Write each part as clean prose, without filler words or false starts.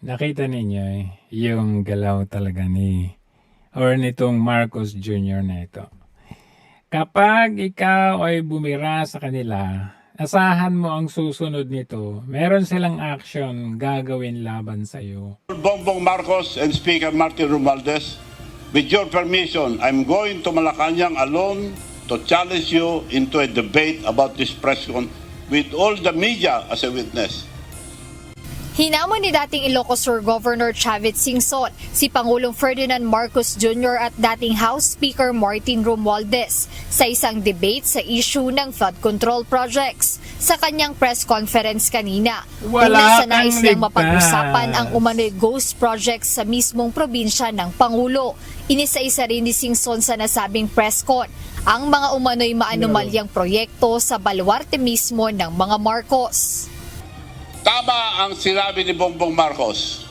Nakita ninyo yung galaw talaga nitong Marcos Jr. na ito. Kapag ikaw ay bumira sa kanila, asahan mo ang susunod nito. Meron silang action gagawin laban sa iyo. Bongbong Marcos and Speaker Martin Romualdez, with your permission, I'm going to Malacanang alone to challenge you into a debate about this press con with all the media as a witness. Hinamon ni dating Ilocos Sur Governor Chavit Singson si Pangulong Ferdinand Marcos Jr. at dating House Speaker Martin Romualdez sa isang debate sa issue ng flood control projects. Sa kanyang press conference kanina, Wala sa nais kang niyang ligtas. mapag-usapan ang umano'y ghost projects sa mismong probinsya ng Pangulo. Inisa-isa rin ni Singson sa nasabing press con ang mga umano'y maanumalyang proyekto sa baluarte mismo ng mga Marcos. Tama ang sinabi ni Bongbong Marcos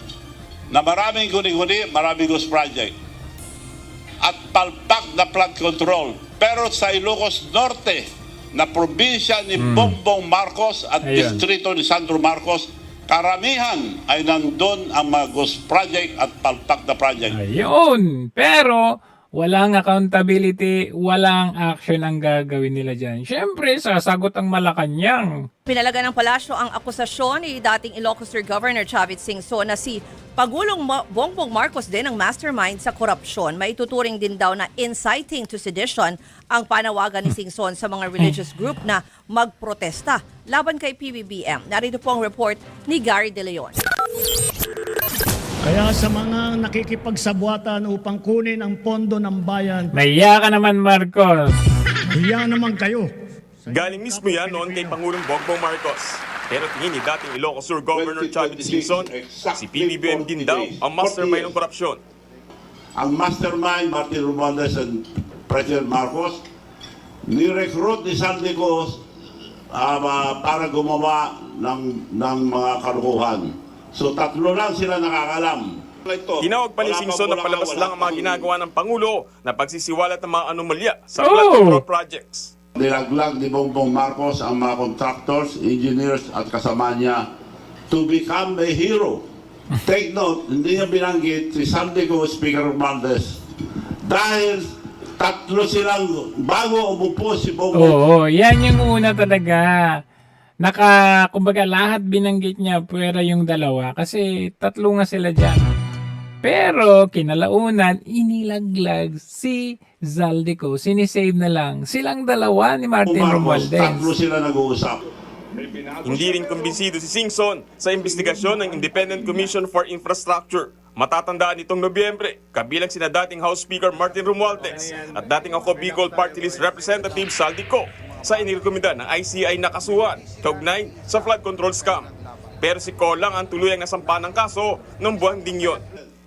na maraming guni-guni, maraming ghost project at palpak na flood control. Pero sa Ilocos Norte na probinsya ni Bongbong Marcos at Ayun. distrito ni Sandro Marcos, karamihan ay nandun ang mga ghost project at palpak na project. Ayun. Pero walang accountability, walang action ang gagawin nila dyan. Siyempre, sasagot ang Malacanang. Pinalaga ng palasyo ang akusasyon ni dating Ilocos Sur Governor Chavit Singson na si Pangulong Bongbong Marcos din ang mastermind sa korupsyon. Maituturing din daw na inciting to sedition ang panawagan ni Singson sa mga religious group na magprotesta laban kay PBBM. Narito po ang report ni Gary De Leon. Kaya sa mga nakikipagsabwatan upang kunin ang pondo ng bayan, Naiya ka naman, Marcos. hiya naman kayo. Galing mismo yan noon kay Pangulong Bongbong Marcos. Pero tingin ni dating Ilocos Sur Governor Chavit Singson, si PBBM din daw ang mastermind ng korupsyon. Ang mastermind, Martin Romualdez and President Marcos, ni-recruit ni Saldico para gumawa ng mga kalukuhan. So tatlo lang sila nakakalam. Tinawag pa ni Singson na palabas lang ang mga ginagawa ng Pangulo na pagsisiwalat ng mga anomalya sa Oh! flood control projects. Nilaglag ni Bongbong Marcos ang mga contractors, engineers at kasama niya to become a hero. Take note, hindi niya binanggit si Saldico, Speaker Romualdez. Dahil tatlo silang bago umupo si Bongbong. Oo, yan yung una talaga. Kumbaga lahat binanggit niya, pwera yung dalawa. Kasi tatlo nga sila dyan. Pero kinalaunan, inilaglag si Zaldico. Sinisave na lang. Silang dalawa ni Martin Marcos, Romualdez. tatlo sila nag-uusap. Hindi rin kumbinsido si Singson sa investigasyon ng Independent Commission for Infrastructure. Matatandaan itong Nobyembre, kabilang sina dating House Speaker Martin Romualdez at dating ako Bicol Party List Representative Saldico sa inirekomenda ng ICI na kasuhan kaugnay sa flood control scam. Pero si Ko lang ang tuluyang nasampa ng kaso ng buwan ding yon.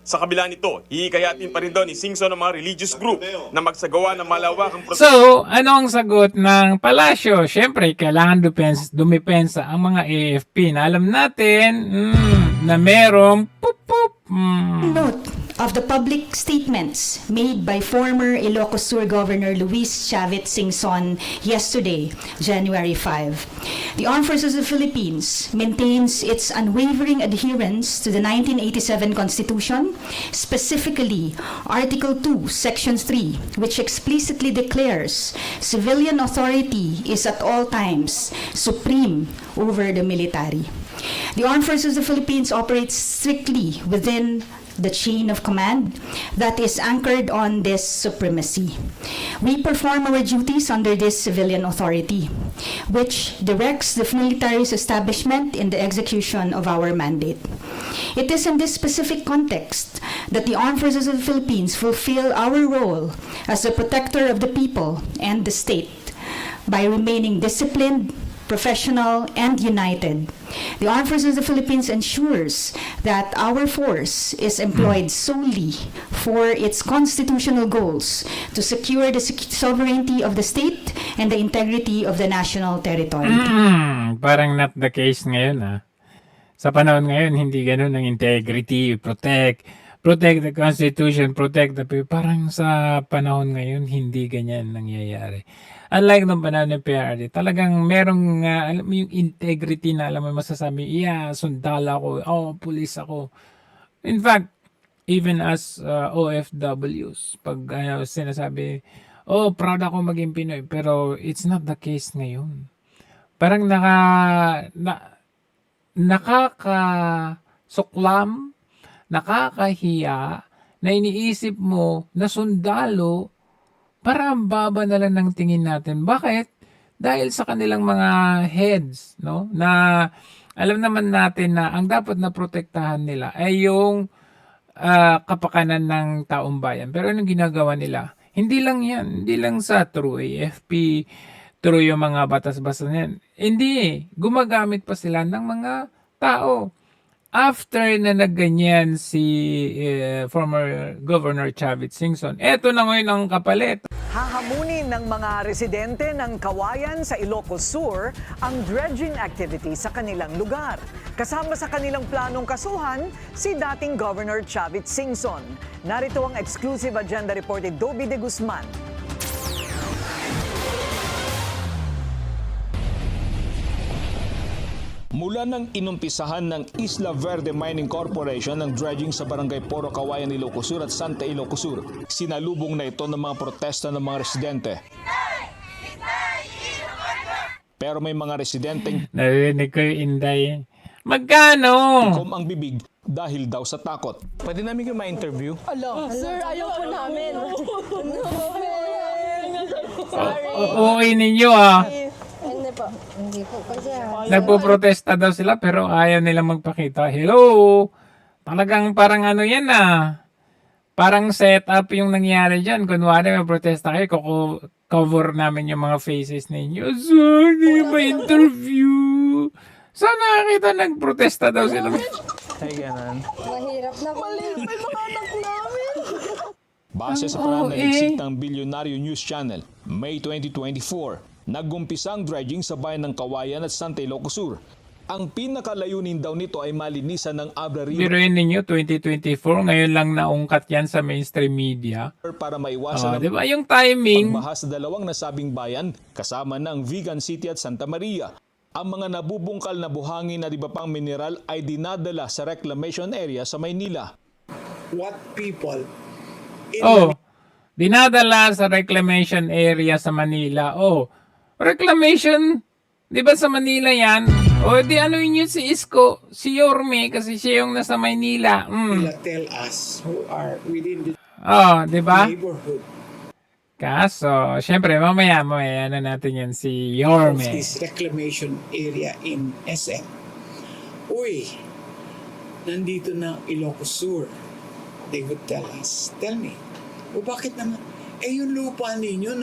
Sa kabila nito, hihikayatin pa rin daw ni Singson ang mga religious group na magsagawa ng malawakang proseso. So, ano ang sagot ng palasyo? Siyempre, kailangan dumipensa ang mga AFP na alam natin na merong Note of the public statements made by former Ilocos Sur Governor Luis Chavit Singson yesterday, January 5. The Armed Forces of the Philippines maintains its unwavering adherence to the 1987 Constitution, specifically Article 2, Section 3, which explicitly declares civilian authority is at all times supreme over the military. The Armed Forces of the Philippines operates strictly within the chain of command that is anchored on this supremacy. We perform our duties under this civilian authority, which directs the military's establishment in the execution of our mandate. It is in this specific context that the Armed Forces of the Philippines fulfill our role as the protector of the people and the state by remaining disciplined, professional, and united. The Armed Forces of the Philippines ensures that our force is employed solely for its constitutional goals to secure the sovereignty of the state and the integrity of the national territory. Parang not the case ngayon. Sa panahon ngayon, hindi ganun ang integrity, protect the Constitution, protect the people. Parang sa panahon ngayon, hindi ganyan nangyayari. Unlike nung panahon ng PRD, talagang merong alam mo yung integrity na alam mo masasabi, sundalo ako, pulis ako. In fact, even as OFWs, pag sinasabi, oh, proud ako maging Pinoy, pero it's not the case ngayon. Parang nakakasuklam, nakakahiya, na iniisip mo na sundalo, para ang baba na lang ng tingin natin. Bakit? Dahil sa kanilang mga heads, no? Na alam naman natin na ang dapat na protektahan nila ay yung kapakanan ng taong bayan. Pero anong ginagawa nila? Hindi lang yan. Hindi lang sa True AFP, True yung mga batas-batas na yan. Hindi. Gumagamit pa sila ng mga tao. After na nagganyan si former Governor Chavit Singson, eto na ngayon ang kapalit. Hahamunin ng mga residente ng Kawayan sa Ilocos Sur ang dredging activity sa kanilang lugar. Kasama sa kanilang planong kasuhan si dating Governor Chavit Singson. Narito ang exclusive agenda report ni Dobby de Guzman. Mula nang inumpisahan ng Isla Verde Mining Corporation ng dredging sa Barangay Poro Kawayan, Ilocos Sur at Santa Ilocos Sur, sinalubong na ito ng mga protesta ng mga residente. Pero may mga residenteng Narinig ko yung Inday. Magkano? kom ang bibig dahil daw sa takot. Pwede namin kayo ma-interview? Sir, ayaw po namin. Okay ninyo ah. Hindi po. Hindi po. Kasi Nagpo-protesta daw sila pero ayaw nila magpakita. Hello! Talagang parang ano yan ah. Parang setup yung nangyari dyan. Kunwari may protesta kayo, cover namin yung mga faces ninyo. So, hindi ba interview? Saan nakakita nagprotesta daw sila? mahirap na po. May mga anak namin. Base sa pananaliksik ng Bilyonaryo News Channel, May 2024, nag-umpisa ang dredging sa bayan ng Kawayan at Santa Ilocos Sur. Ang pinakalayunin daw nito ay malinisan ng Abra River Biruin ninyo, 2024, ngayon lang naungkat yan sa mainstream media. para maiwasan ang Di ba yung timing? pagbaha sa dalawang nasabing bayan kasama ng Vigan City at Santa Maria. Ang mga nabubungkal na buhangin at iba pang mineral ay dinadala sa reclamation area sa Maynila. What people Dinadala sa reclamation area sa Manila. Reclamation, di ba sa Manila yan? Di ano yun si Isko, si Yorme, kasi siya yung nasa Maynila. tell us who are within the Di ba? neighborhood Kaso, syempre, mamaya ano natin yan si of Yorme. this reclamation area in SM. Uy, nandito na Ilocos Sur. They would tell us, tell me, bakit naman? Yung lupa ninyo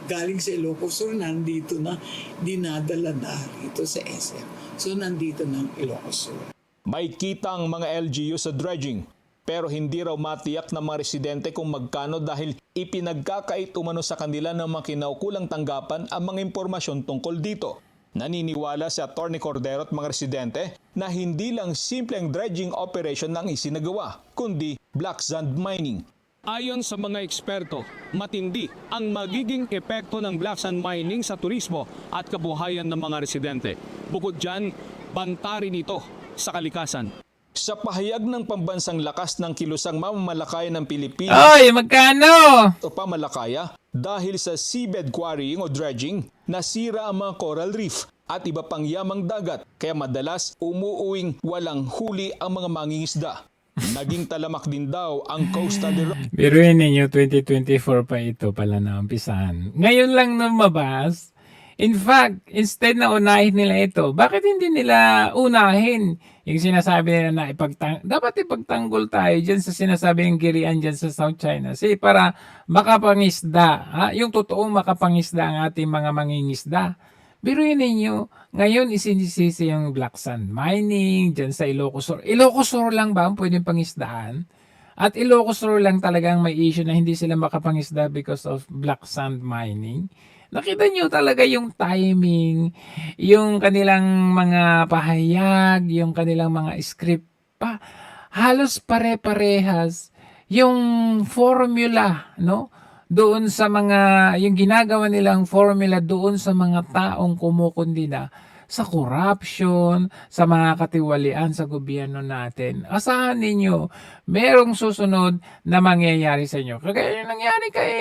galing sa Ilocos Sur, nandito na, dinadala na ito sa SM. So, nandito na ang Ilocos Sur. May kita ang mga LGU sa dredging, pero hindi raw matiyak ng mga residente kung magkano dahil ipinagkakait umano sa kanila ng mga kinaukulang tanggapan ang mga impormasyon tungkol dito. Naniniwala si Atty. Cordero at mga residente na hindi lang simpleng dredging operation ang isinagawa, kundi black sand mining. Ayon sa mga eksperto, matindi ang magiging epekto ng black sand mining sa turismo at kabuhayan ng mga residente. Bukod dyan, banta rin ito sa kalikasan. Sa pahayag ng pambansang lakas ng kilusang mamamalakaya ng Pilipinas Magkano? o pamalakaya dahil sa seabed quarrying o dredging, nasira ang mga coral reef at iba pang yamang dagat kaya madalas umuuwing walang huli ang mga mangingisda. Naging talamak din daw ang coastal erosion. Biruin ninyo, 2024 pa ito pala na umpisahan. Ngayon lang lumabas. In fact, instead na unahin nila ito, bakit hindi nila unahin yung sinasabi nila na dapat ipagtanggol tayo dyan sa sinasabi ng girian dyan sa South China Sea para makapangisda. Yung totoong makapangisda ang ating mga mangingisda. Biruin ninyo, ngayon isinisisi yung black sand mining dyan sa Ilocos Sur. Ilocos Sur lang ba ang pwedeng pangisdaan? At Ilocos Sur lang talagang may issue na hindi sila makapangisda because of black sand mining. Nakita nyo talaga yung timing, yung kanilang mga pahayag, yung kanilang mga script pa. Halos pare-parehas yung formula, no? Doon sa mga, yung ginagawa nilang formula doon sa mga taong kumukundina sa corruption, sa mga katiwalian sa gobyerno natin. Asahan ninyo, merong susunod na mangyayari sa inyo. Kagaya yung nangyari kay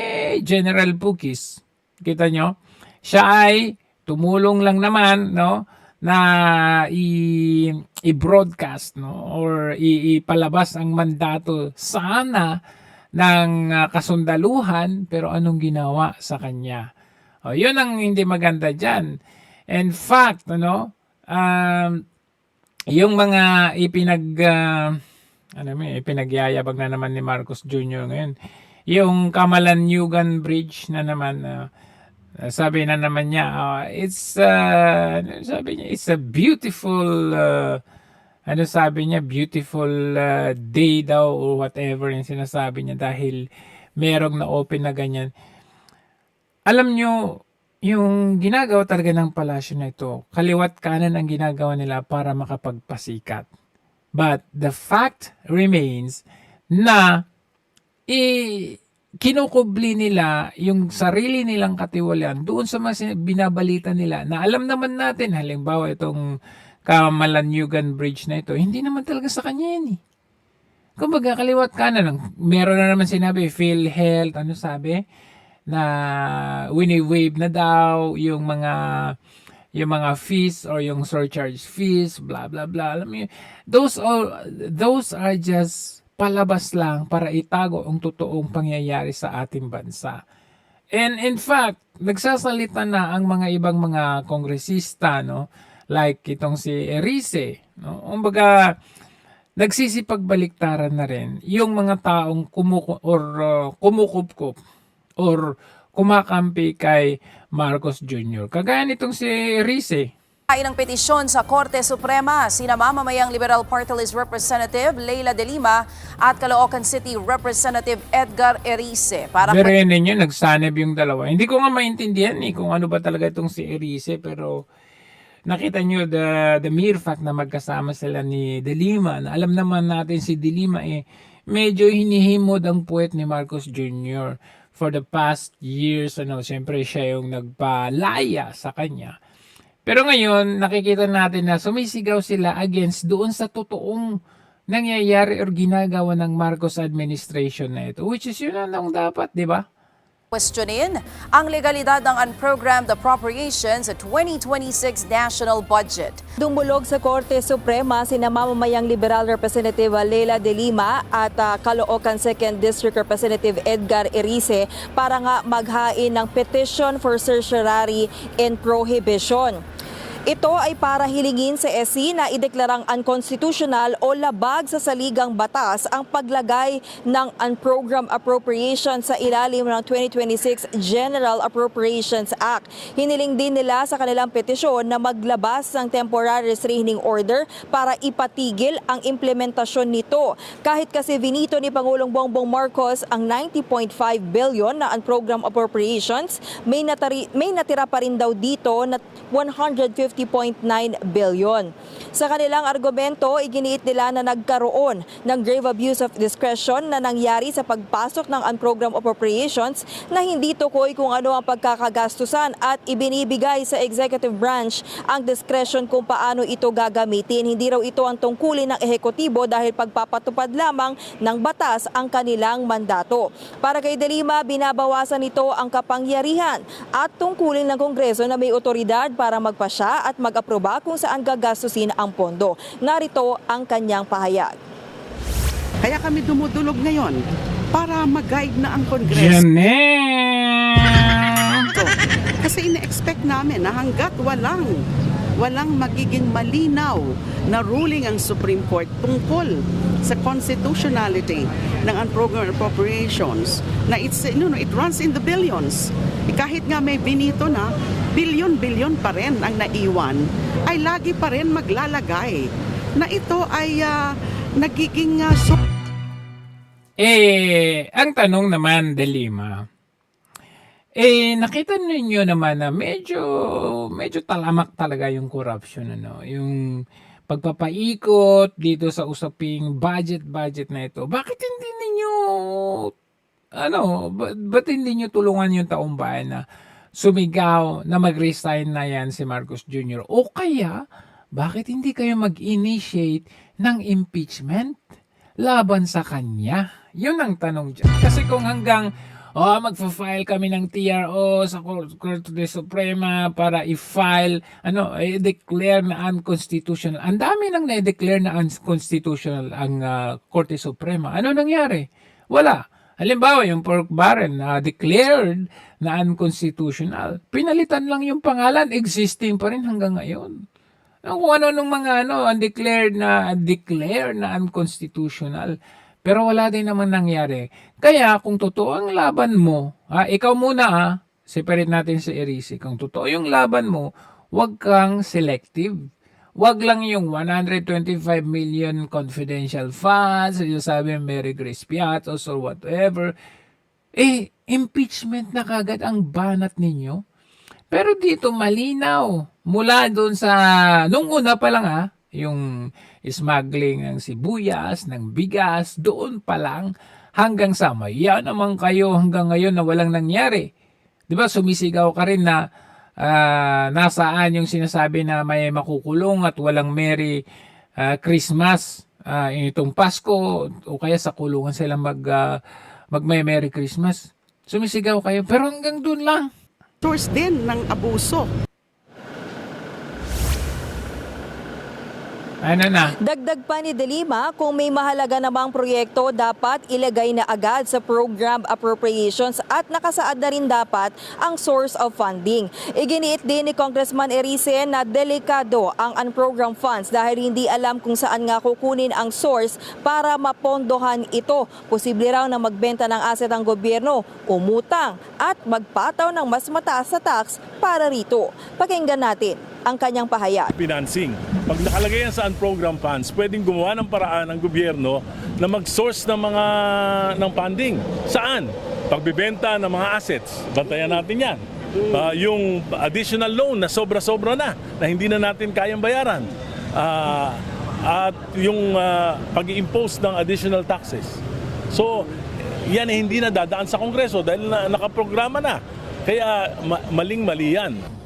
General Pukis. Kita nyo? Siya ay tumulong lang naman, no, na i-broadcast, no, or ipalabas ang mandato sana ng kasundaluhan, pero anong ginawa sa kanya? O, yun ang hindi maganda dyan. In fact, ano, yung mga ipinagyayabag na naman ni Marcos Jr. ngayon, yung Kamalanyugan Bridge na naman, sabi na naman niya, it's a beautiful beautiful day daw or whatever yung sinasabi niya dahil merong na-open na ganyan. Alam nyo, yung ginagawa talaga ng palasyo na ito, kaliwat kanan ang ginagawa nila para makapagpasikat. But the fact remains na kinukubli nila yung sarili nilang katiwalian doon sa mga binabalita nila na alam naman natin, halimbawa itong Kamalanyugan Bridge na ito, hindi naman talaga sa kanya yan eh. Kumbaga, kaliwat kanan lang. Meron na naman sinabi, PhilHealth, na wini-waive na daw yung mga fees or yung surcharge fees, blah blah blah. Alam mo, those are just palabas lang para itago ang totoong pangyayari sa ating bansa. And in fact, nagsasalita na ang mga ibang mga kongresista, no, like itong si Erice, no, kumbaga nagsisipagbaliktaran na rin yung mga taong kumukupkup or kumakampi kay Marcos Jr. Kagaya nitong si Erice. Ay ng petisyon sa Korte Suprema, sina mamamayang Liberal Party List Representative Leila De Lima at Caloocan City Representative Edgar Erice. Birayan ninyo, nagsanib yung dalawa. Hindi ko nga maintindihan kung ano ba talaga itong si Erice, pero nakita nyo the mere fact na magkasama sila ni De Lima, na alam naman natin si De Lima medyo hinihimod ang puwet ni Marcos Jr. for the past years. Siyempre siya yung nagpalaya sa kanya. Pero ngayon, nakikita natin na sumisigaw sila against doon sa totoong nangyayari or ginagawa ng Marcos administration na ito, which is yun ang dapat, di ba? Questionin ang legalidad ng unprogrammed appropriations sa 2026 national budget. Dumulog sa Korte Suprema sina mamamayang Liberal Representative Leila De Lima at Caloocan 2nd District Representative Edgar Erice para nga maghain ng petition for certiorari in prohibition. Ito ay para hilingin sa SC na ideklarang unconstitutional o labag sa saligang batas ang paglagay ng unprogrammed appropriation sa ilalim ng 2026 General Appropriations Act. Hiniling din nila sa kanilang petisyon na maglabas ng temporary restraining order para ipatigil ang implementasyon nito. Kahit kasi binito ni Pangulong Bongbong Marcos ang 90.5 billion na unprogrammed appropriations, may natira pa rin daw dito na 150.9 billion. Sa kanilang argumento, iginiit nila na nagkaroon ng grave abuse of discretion na nangyari sa pagpasok ng unprogrammed appropriations na hindi tukoy kung ano ang pagkakagastusan at ibinibigay sa executive branch ang discretion kung paano ito gagamitin. Hindi raw ito ang tungkulin ng ehekutibo dahil pagpapatupad lamang ng batas ang kanilang mandato. Para kay De Lima, binabawasan nito ang kapangyarihan at tungkulin ng Kongreso na may otoridad para magpasya at mag-aproba kung saan gagastusin ang pondo. Narito ang kanyang pahayag. Kaya kami dumudulog ngayon para mag-guide na ang Kongreso. Kasi ina-expect namin na hanggat walang magiging malinaw na ruling ang Supreme Court tungkol sa constitutionality ng unprogrammed appropriations na it runs in the billions. Kahit nga may binito na, bilyon-bilyon pa rin ang naiwan, ay lagi pa rin maglalagay na ito ay nagiging ang tanong naman, De Lima, nakita ninyo naman na medyo talamak talaga yung corruption, yung pagpapaikot dito sa usaping budget na ito. Bakit hindi ninyo ba't hindi nyo tulungan yung taong bayan na sumigaw na mag-resign na yan si Marcos Jr. O kaya, bakit hindi kayo mag-initiate ng impeachment laban sa kanya? Yun ang tanong dyan. Kasi kung hanggang magfa-file kami ng TRO sa Korte Suprema para i-file, i-declare na unconstitutional. Ang dami nang na-declare na unconstitutional ang Korte Suprema. Ano nangyari? Wala. Halimbawa, yung pork barrel na declared na unconstitutional, pinalitan lang yung pangalan, existing pa rin hanggang ngayon. Kung ano nung mga undeclared na unconstitutional. Pero wala din naman nangyari. Kaya kung totoo ang laban mo, ikaw muna separate natin si Erice. Kung totoo yung laban mo, wag kang selective. Wag lang yung 125 million confidential funds, yung sabi Mary Grace Piatos or whatever. Impeachment na kagad ang banat ninyo. Pero dito malinaw. Mula doon sa, nung una pa lang yung smuggling ng sibuyas, ng bigas, doon pa lang hanggang sa maya naman kayo hanggang ngayon na walang nangyari. Diba sumisigaw ka rin na nasaan yung sinasabi na may makukulong at walang Merry Christmas itong Pasko o kaya sa kulungan sila may Merry Christmas. Sumisigaw kayo pero hanggang doon lang. Source din ng abuso. Ano na? Dagdag pa ni De Lima, kung may mahalaga namang proyekto, dapat ilagay na agad sa program appropriations at nakasaad na rin dapat ang source of funding. Iginiit din ni Congressman Erice na delikado ang unprogrammed funds dahil hindi alam kung saan nga kukunin ang source para mapondohan ito. Posible raw na magbenta ng asset ang gobyerno, umutang at magpataw ng mas mataas sa tax para rito. Pakinggan natin ang kanyang pahayag. Financing. Pag nakalagay yan sa unprogrammed funds, pwedeng gumawa ng paraan ng gobyerno na mag-source ng funding. Saan? Pagbibenta ng mga assets. Bantayan natin yan. Yung additional loan na sobra-sobra na hindi na natin kayang bayaran. At yung pag-i-impose ng additional taxes. So, yan hindi na dadaan sa Kongreso dahil nakaprograma na. Kaya maling-mali yan.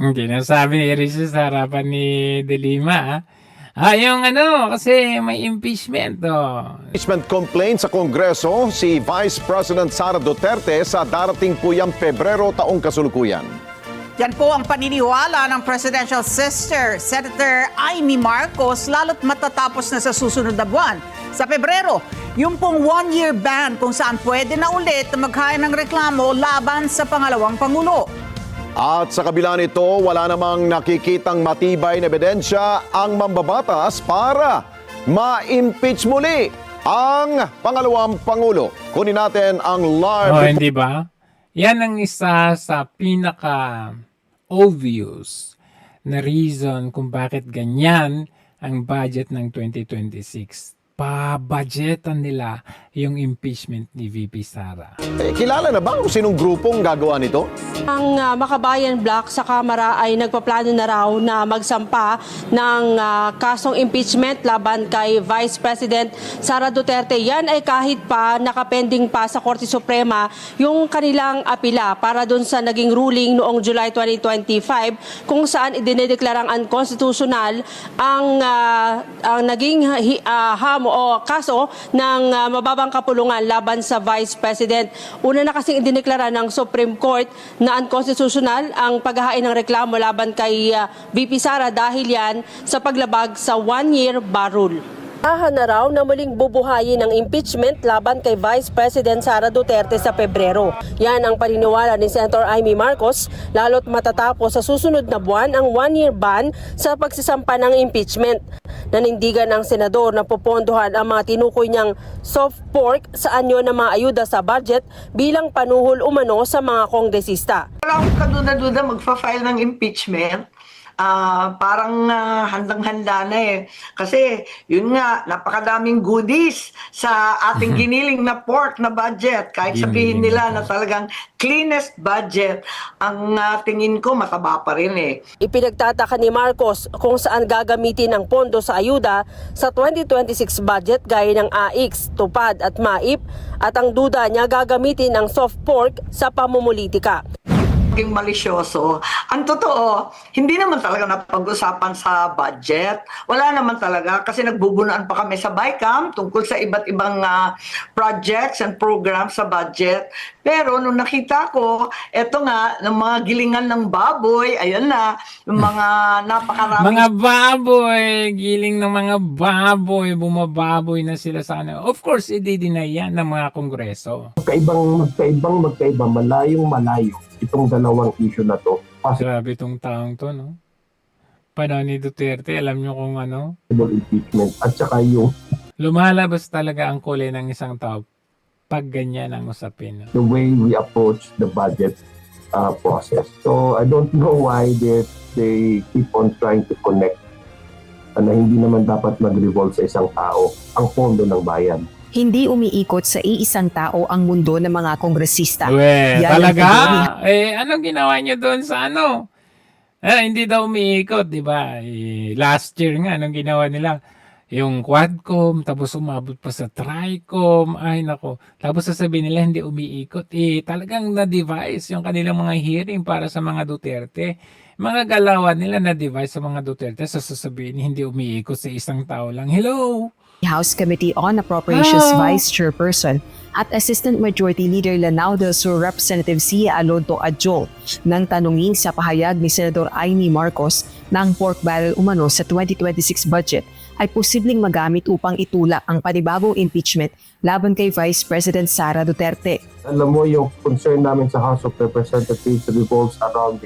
Hindi nasabi ni Erice sa harapan ni De Lima. Yung kasi may impeachment. Impeachment complaint sa Kongreso si Vice President Sara Duterte sa darating puyang Pebrero taong kasulukuyan. Yan po ang paniniwala ng Presidential Sister, Senator Amy Marcos, lalo't matatapos na sa susunod na buwan. Sa Pebrero, yung pong one-year ban kung saan pwede na ulit maghaya ng reklamo laban sa pangalawang Pangulo. At sa kabila nito, wala namang nakikitang matibay na ebidensya ang mambabatas para ma-impeach muli ang pangalawang Pangulo. Kunin natin ang live... hindi ba? Yan ang isa sa pinaka-obvious na reason kung bakit ganyan ang budget ng 2026. Pa-budgetan nila yung impeachment ni VP Sara. Kilala na ba kung sinong grupong gagawa nito? Ang Makabayan Bloc sa Kamara ay nagpaplano na raw na magsampa ng kasong impeachment laban kay Vice President Sara Duterte. Yan ay kahit pa nakapending pa sa Korte Suprema yung kanilang apila para dun sa naging ruling noong July 2025 kung saan idinedeklarang unconstitutional ang naging o kaso ng mababang kapulungan laban sa Vice President. Una na kasing idineklara ng Supreme Court na unconstitutional ang paghahain ng reklamo laban kay VP Sara dahil yan sa paglabag sa one-year bar rule. Ahan na raw na muling bubuhayin ng impeachment laban kay Vice President Sara Duterte sa Pebrero. Yan ang paniniwala ni Senator Amy Marcos lalo't matatapos sa susunod na buwan ang one-year ban sa pagsisampa ng impeachment. Nanindigan ng senador na popondohan ang mga tinukoy niyang soft pork sa anyo ng mga ayuda sa budget bilang panuhol umano sa mga kongresista. Wala akong kaduda-duda magfa-file ng impeachment parang handang-handa na eh. Kasi yun nga, napakadaming goodies sa ating giniling na pork na budget. Kahit sabihin nila na talagang cleanest budget, ang tingin ko mataba pa rin eh. Ipinagtataka ni Marcos kung saan gagamitin ang pondo sa ayuda sa 2026 budget gaya ng AIX, TUPAD at MAIP at ang duda niya gagamitin ang soft pork sa pamumulitika. Maging malisyoso. Ang totoo, hindi naman talaga napag-usapan sa budget. Wala naman talaga kasi nagbubunuan pa kami sa BICAM tungkol sa iba't ibang projects and programs sa budget. Pero nung nakita ko, eto nga, ng mga gilingan ng baboy, ayan na, yung mga napakaraming... Mga baboy, giling ng mga baboy, bumababoy na sila sa ano. Of course, i-deny yan ng mga kongreso. Magkaiba, malayong-malayo itong dalawang issue na to. Grabe itong taong to, no? Panahon ni Duterte, alam nyo kung ano? Impeachment at saka yung Lumalabas talaga ang kulay ng isang tao pag ganyan ang usapin. the way we approach the budget process. So I don't know why they keep on trying to connect na hindi naman dapat mag-revolve sa isang tao ang pondo ng bayan. Hindi umiikot sa iisang tao ang mundo ng mga kongresista. Talaga? Anong ginawa niyo doon sa ano? Hindi daw umiikot, di ba? Last year nga, anong ginawa nila? Yung Quadcom, tapos umabot pa sa Tricom, ay nako. Tapos sasabihin nila hindi umiikot. Talagang na-device yung kanilang mga hearing para sa mga Duterte. Mga galawan nila na-device sa mga Duterte, sasabihin hindi umiikot sa isang tao lang. Hello? House Committee on Appropriations Vice Chairperson at Assistant Majority Leader Lanao del Sur Representative Sia Alonto Adjol nang tanungin sa pahayag ni Senador Amy Marcos na ang pork barrel umano sa 2026 budget ay posibleng magamit upang itulak ang panibagong impeachment laban kay Vice President Sara Duterte. Alam mo, yung concern namin sa House of Representatives revolves around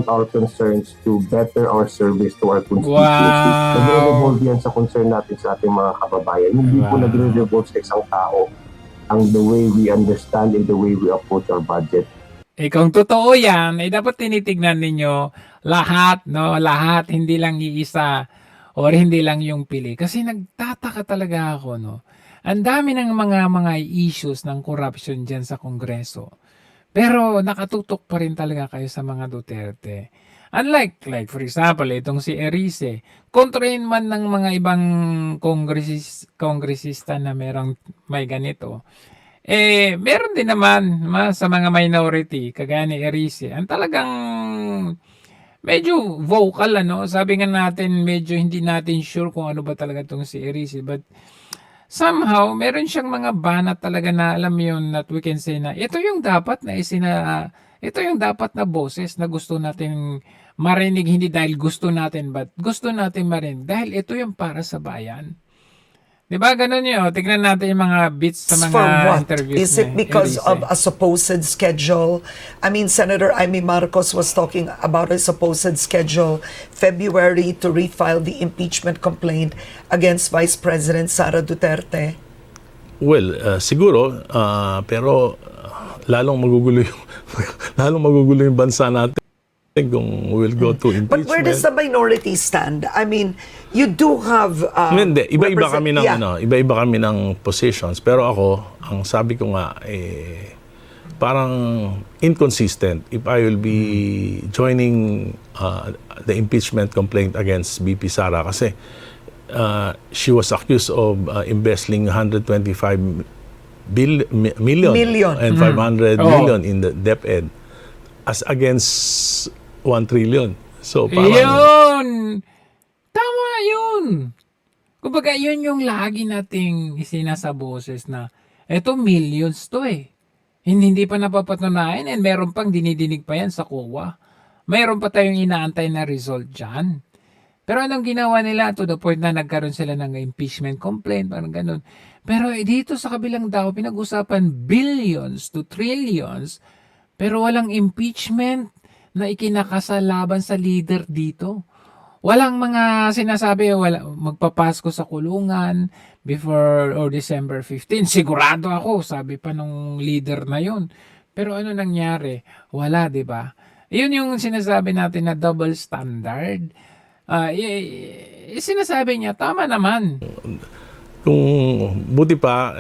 our concerns to better our service to our constituency. Nagre-revolve yan sa concern natin sa ating mga kababayan. Hindi po nagre-revolve sa isang tao ang the way we understand and the way we approach our budget. Kung totoo yan, dapat tinitignan ninyo lahat, no? Lahat, hindi lang iisa or hindi lang yung pili. Kasi nagtataka talaga ako, no? Ang dami ng mga issues ng corruption dyan sa Kongreso. Pero nakatutok pa rin talaga kayo sa mga Duterte. Unlike, for example, itong si Erice, kontrahin man ng mga ibang kongresista na may ganito. Meron din naman sa mga minority, kagaya ni Erice, ang talagang medyo vocal, ano? Sabi nga natin, medyo hindi natin sure kung ano ba talaga itong si Erice. But somehow, meron siyang mga banat talaga na alam yun that we can say na ito yung dapat na boses na gusto natin marinig, hindi dahil gusto natin, but gusto natin marinig dahil ito yung para sa bayan. Diba ganun yun? Tignan natin yung mga bits sa mga For what? interviews. Is it because of a supposed schedule? I mean, Senator Amy Marcos was talking about a supposed schedule, February, to refile the impeachment complaint against Vice President Sara Duterte. Well, siguro, pero lalong magugulo yung bansa natin kung we'll go to impeachment. But where does the minority stand? I mean, you do have Hindi, iba-iba kami ng positions, pero ako, ang sabi ko nga parang inconsistent if I will be joining the impeachment complaint against BP Sara kasi she was accused of embezzling 125 million and 500 million in the DepEd as against 1 trillion. So parang Yun! Tama yun! Kumbaga, yun yung lagi nating isinasa boses na eto millions to Hindi pa napapatunayan and meron pang dinidinig pa yan sa COA. Mayroon pa tayong inaantay na result dyan. Pero anong ginawa nila to the point na nagkaroon sila ng impeachment complaint, parang ganun. Pero dito sa kabilang daw, pinag-usapan billions to trillions, pero walang impeachment na ikinakasalaban sa leader dito. Walang mga sinasabi, magpapasko sa kulungan before or December 15. Sigurado ako, sabi pa nung leader na yon. Pero ano nangyari? Wala, di ba? Yun yung sinasabi natin na double standard. Sinasabi niya, tama naman. Kung buti pa,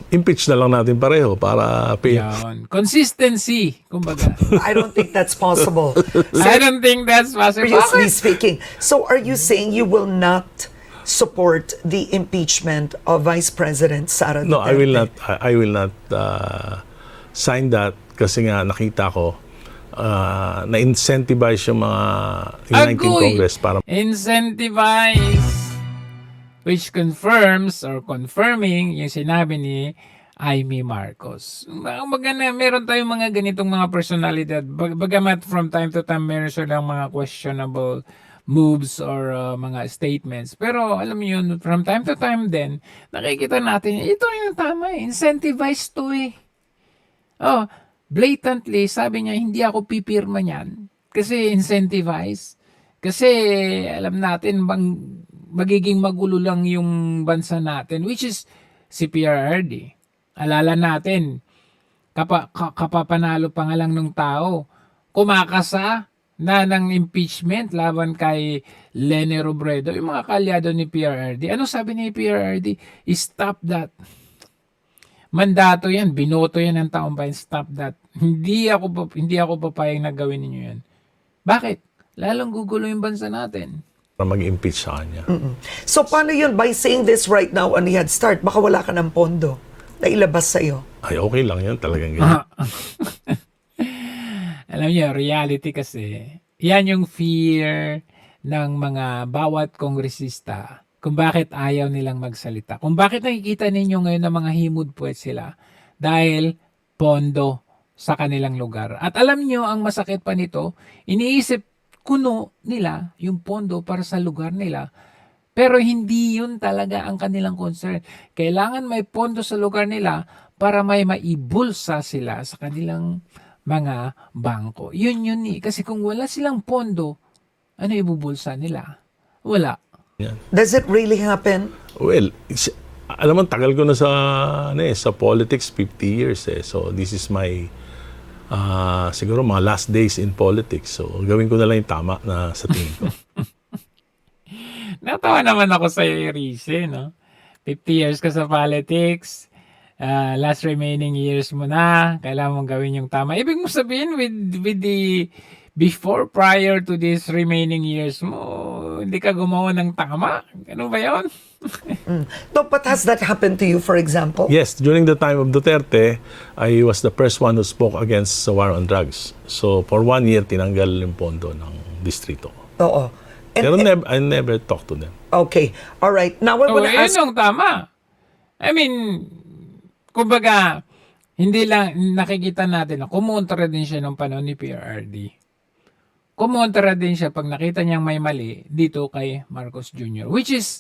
impeach na lang natin pareho para Yan. Consistency, kumbaga. I don't think that's possible. I don't think that's possible. Seriously speaking. So are you saying you will not support the impeachment of Vice President Sara Duterte? No, I will not sign that kasi nga nakita ko na-incentivize yung mga 19 Congress para Incentivize, which confirms or confirming yung sinabi ni Amy Marcos. Maganda, meron tayong mga ganitong mga personalidad. Bagamat from time to time meron silang mga questionable moves or mga statements. Pero alam mo yun, from time to time din, nakikita natin, ito yung tama eh. Incentivize to eh. Oh, blatantly, sabi niya, hindi ako pipirma niyan. Kasi incentivize. Kasi alam natin, magiging magulo lang yung bansa natin, which is si PRRD. Alala natin, kapapanalo pa nga lang ng tao, kumakasa na ng impeachment laban kay Lene Robredo, yung mga kalyado ni PRRD. Ano sabi ni PRRD? Stop that. Mandato yan, binoto yan ng taong bayan, stop that. Hindi ako papayag na gawin ninyo yan. Bakit? Lalong gugulo yung bansa natin. mag-impeach sa kanya. So paano yun? By saying this right now on the head start, baka wala ka ng pondo na ilabas sa'yo. Ay, okay lang yan. Talagang ganyan. Alam niyo, reality kasi, yan yung fear ng mga bawat kongresista kung bakit ayaw nilang magsalita. Kung bakit nakikita ninyo ngayon na mga himudpuet sila dahil pondo sa kanilang lugar. At alam niyo, ang masakit pa nito, iniisip kuno nila yung pondo para sa lugar nila. Pero hindi yun talaga ang kanilang concern. Kailangan may pondo sa lugar nila para may maibulsa sila sa kanilang mga bangko. Yun eh. Kasi kung wala silang pondo, ano ibubulsa nila? Wala. Does it really happen? Well, alam mo, tagal ko na sa politics, 50 years eh. So this is my siguro mga last days in politics. So gawin ko na lang yung tama na sa tingin ko. Natawa naman ako sa iyo, Rize, no? 50 years ka sa politics, last remaining years mo na, kailangan mong gawin yung tama. Ibig mo sabihin, with the prior to these remaining years mo, hindi ka gumawa ng tama? Ano ba yun? No, but has that happened to you, for example? Yes, during the time of Duterte, I was the first one who spoke against the war on drugs. So for 1 year, tinanggal yung pondo ng distrito. Oo. Pero I never talked to them. Okay. All right. Now I want to ask... Yun yung tama. I mean, kumbaga, hindi lang nakikita natin na kumontra din siya nung panahon ni PRRD. Kumontra din siya pag nakita niyang may mali dito kay Marcos Jr. Which is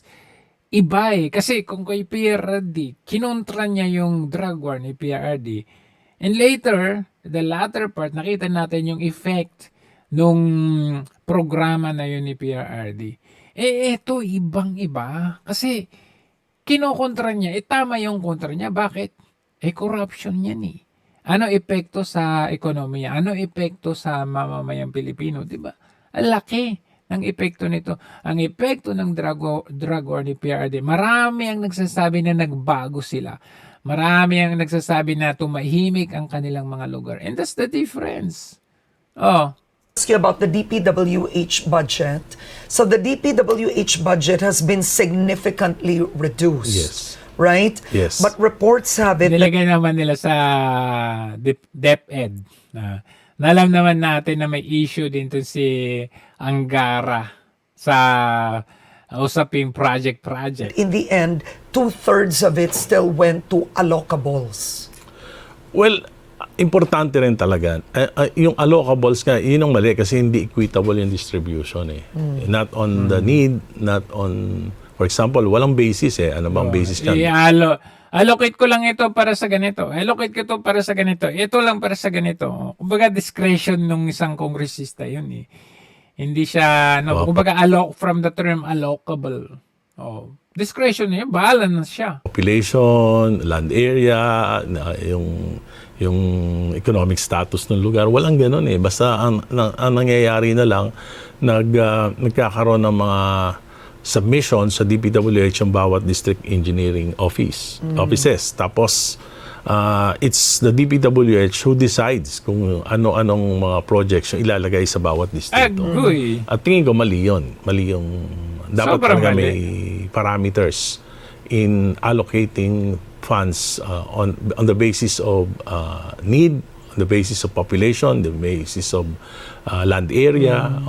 iba eh. Kasi kung kay PRRD, kinontra niya yung drug war ni PRRD. And later, the latter part, nakita natin yung effect nung programa na yun ni PRRD. Eto, ibang-iba. Kasi, kinokontra niya. Tama yung kontra niya. Bakit? Corruption yan eh. Ano epekto sa ekonomiya? Ano epekto sa mamamayang Pilipino? Diba? Ang laki ng epekto nito. Ang epekto ng drug war ni PRRD. Marami ang nagsasabi na nagbago sila. Marami ang nagsasabi na tumahimik ang kanilang mga lugar. And that's the difference. Ask you about the DPWH budget. So the DPWH budget has been significantly reduced. Yes. Right? Yes. But reports have it... Nilagay naman nila sa DepEd. Nalam naman natin na may issue din to si Angara sa usaping project. In the end, 2/3 of it still went to allocables. Well, importante rin talaga. Yung allocables nga, yun ang mali kasi hindi equitable yung distribution eh. Not on the need, not on... For example, walang basis eh. Ano bang basis yan? Allocate ko lang ito para sa ganito. Allocate ko ito para sa ganito. Ito lang para sa ganito. Kumbaga discretion ng isang kongresista yun eh. Hindi siya, kumbaga from the term allocable. Discretion yun, bahala na siya. Population, land area, yung economic status ng lugar. Walang ganun eh. Basta ang nangyayari na lang, nagkakaroon ng mga submission sa DPWH ang bawat district engineering offices. Tapos, it's the DPWH who decides kung ano-anong mga projects yung ilalagay sa bawat distrito. Agree. At tingin ko mali yun. Mali yung dapat Sobrang talaga mali. may parameters in allocating funds on the basis of need, on the basis of population, the basis of land area.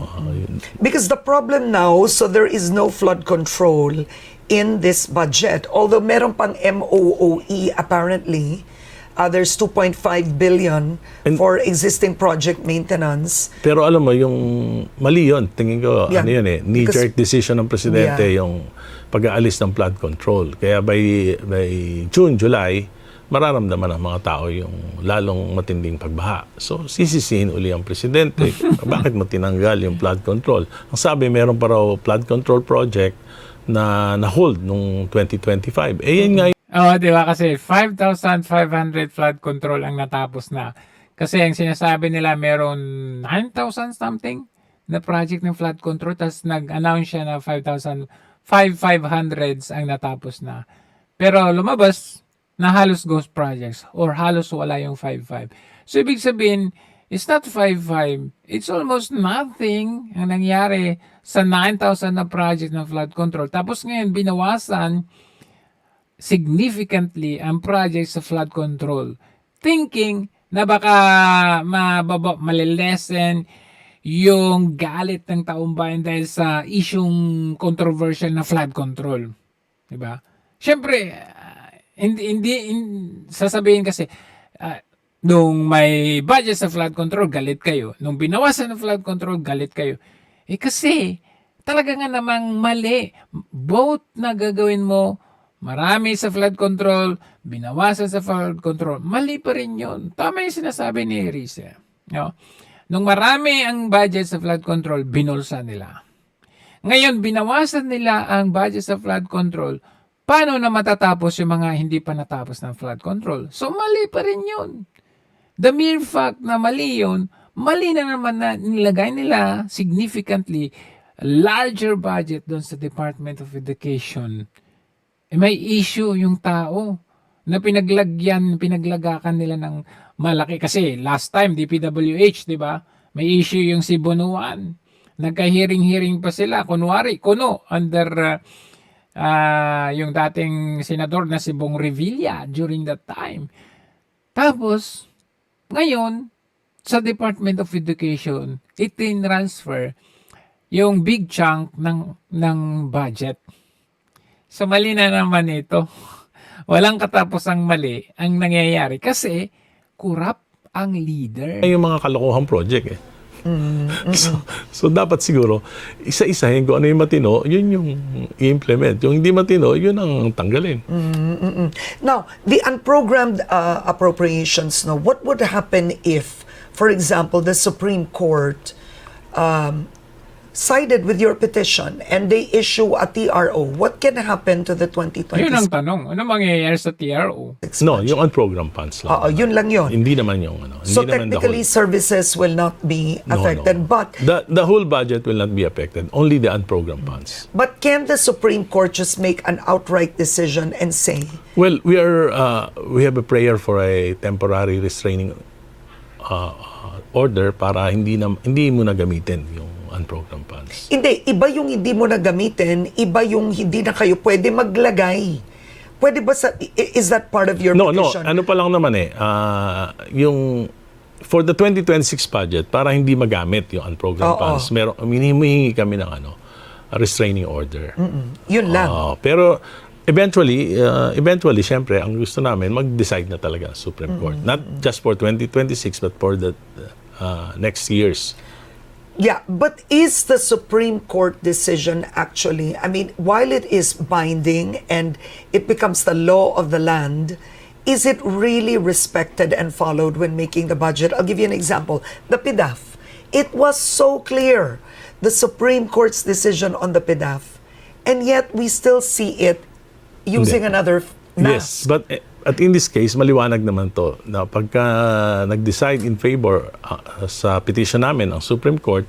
Because the problem now, so there is no flood control in this budget. Although meron pang MOOE apparently, there's 2.5 billion for existing project maintenance. Pero alam mo, yung mali yun. Tingin ko, Yeah. ano yun eh, knee-jerk decision ng presidente Yeah. yung pag-aalis ng flood control. Kaya by June, July, mararamdaman ng mga tao yung lalong matinding pagbaha. So, sisisihin uli ang presidente. Bakit mo tinanggal yung flood control? Ang sabi, meron pa raw flood control project na na-hold nung 2025. Eh, yan nga Oo, di ba? Kasi 5,500 flood control ang natapos na. Kasi ang sinasabi nila meron 9,000 something na project ng flood control. Tapos nag-announce siya na 5,500 ang natapos na. Pero lumabas na halos ghost projects or halos wala yung 5,500. So ibig sabihin, it's not 5,500. It's almost nothing ang nangyari sa 9,000 na project ng flood control. Tapos ngayon, binawasan significantly ang project sa flood control, thinking na baka malilesen yung galit ng taong bayan dahil sa isyung controversial na flood control. Diba? Siyempre, hindi sasabihin kasi, nung may budget sa flood control, galit kayo. Nung binawasan ng flood control, galit kayo. Eh kasi, talaga nga namang mali. Both na gagawin mo, marami sa flood control, binawasan sa flood control, mali pa rin yun. Tama yung sinasabi ni Erice. No? Nung marami ang budget sa flood control, binulsa nila. Ngayon, binawasan nila ang budget sa flood control, paano na matatapos yung mga hindi pa natapos ng flood control? So, mali pa rin yun. The mere fact na mali yun, mali na naman na nilagay nila significantly larger budget doon sa Department of Education. May issue yung tao na pinaglagakan nila ng malaki. Kasi last time, DPWH, di ba? May issue yung si Bonuan. Nagka-hearing pa sila. Kunwari, under yung dating senador na si Bong Revilla during that time. Tapos, ngayon, sa Department of Education, itin-transfer yung big chunk ng budget. So, mali na naman ito. Walang katapusang mali ang nangyayari kasi corrupt ang leader. yung mga kalokohang project eh. So dapat siguro, isa-isahin kung ano yung matino, yun yung i-implement. Yung hindi matino, yun ang tanggalin. Now, the unprogrammed appropriations, no, what would happen if, for example, the Supreme Court sided with your petition and they issue a TRO? What can happen to the 2020? Yun ang tanong. Ano mangyayari sa TRO? No, yung unprogrammed funds lang. Yun lang yun. Hindi naman yung So hindi naman the technically, whole- services will not be affected. But The whole budget will not be affected. Only the unprogrammed funds. can the Supreme Court just make an outright decision and say, Well, we have a prayer for a temporary restraining order para hindi mo na gamitin yung unprogrammed funds. hindi, iba yung hindi mo na gamitin, iba yung hindi na kayo pwede maglagay. Pwede ba is that part of your petition? Ano pa lang naman eh, yung for the 2026 budget, para hindi magamit yung unprogrammed funds, humihingi kami ng restraining order. Yun lang. Pero eventually, syempre, ang gusto namin, mag-decide na talaga ang Supreme Court. Not just for 2026, but for the next years. Yeah, but is the Supreme Court decision actually, I mean, while it is binding and it becomes the law of the land, is it really respected and followed when making the budget? I'll give you an example. The PDAF. It was so clear, the Supreme Court's decision on the PDAF, and yet we still see it using Hindi. another mask. Yes, but At in this case, maliwanag naman to na pagka nag-decide in favor sa petition namin ang Supreme Court,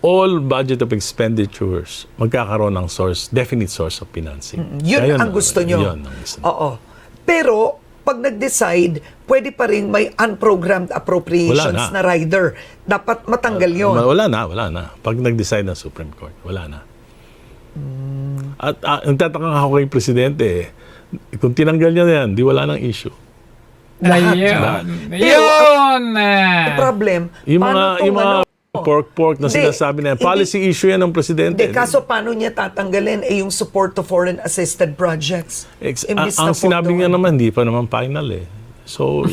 all budget of expenditures magkakaroon ng definite source of financing. Yun ang gusto nyo. Yun ang gusto. Oo. Pero, pag nag-decide, pwede pa rin may unprogrammed appropriations na rider. Dapat matanggal yun. Wala na. Pag nag-decide ng Supreme Court, wala na. At nagtataka nga ako kay Presidente, kung tinanggal niya yan, di wala nang issue. Ayun. The problem, Yung paano mga pork na sinasabi na yan, policy issue yan ng Presidente. Hindi, kaso paano niya tatanggalin yung support to foreign assisted projects? Ang sinabi niya naman, hindi pa naman final eh. So,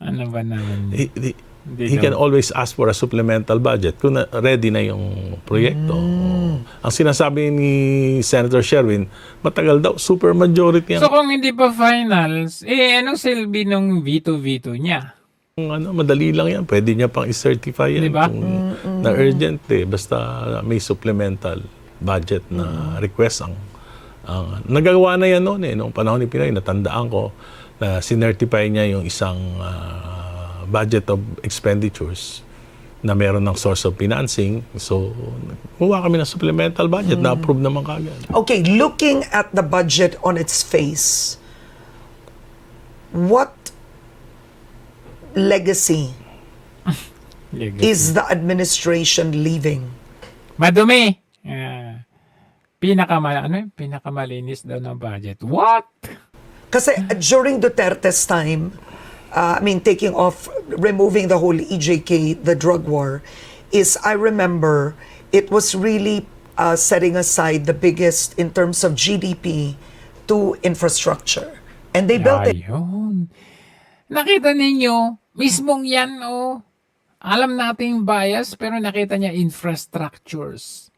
Ano ba naman? he can always ask for a supplemental budget kung ready na yung proyekto. Ang sinasabi ni Senator Sherwin, matagal daw, super majority yan. So kung hindi pa finals, anong silbi nung veto niya? Madali lang yan. Pwede niya pang i-certify yan. Diba? Na urgent eh. Basta may supplemental budget na request ang nagagawa na yan noon eh. Noong panahon ni Pinoy, natandaan ko na sinertify niya yung isang budget of expenditures na meron ng source of financing. So, kuha kami ng supplemental budget na approve naman kagad. Okay, looking at the budget on its face, what legacy is the administration leaving? Madumi. Pinakamalinis daw ng budget. What? Kasi during Duterte's time, taking off, removing the whole EJK, the drug war, I remember, it was really setting aside the biggest in terms of GDP to infrastructure. And they built it. Ayun. Nakita ninyo, mismong yan, alam natin yung bias, pero nakita niya infrastructures.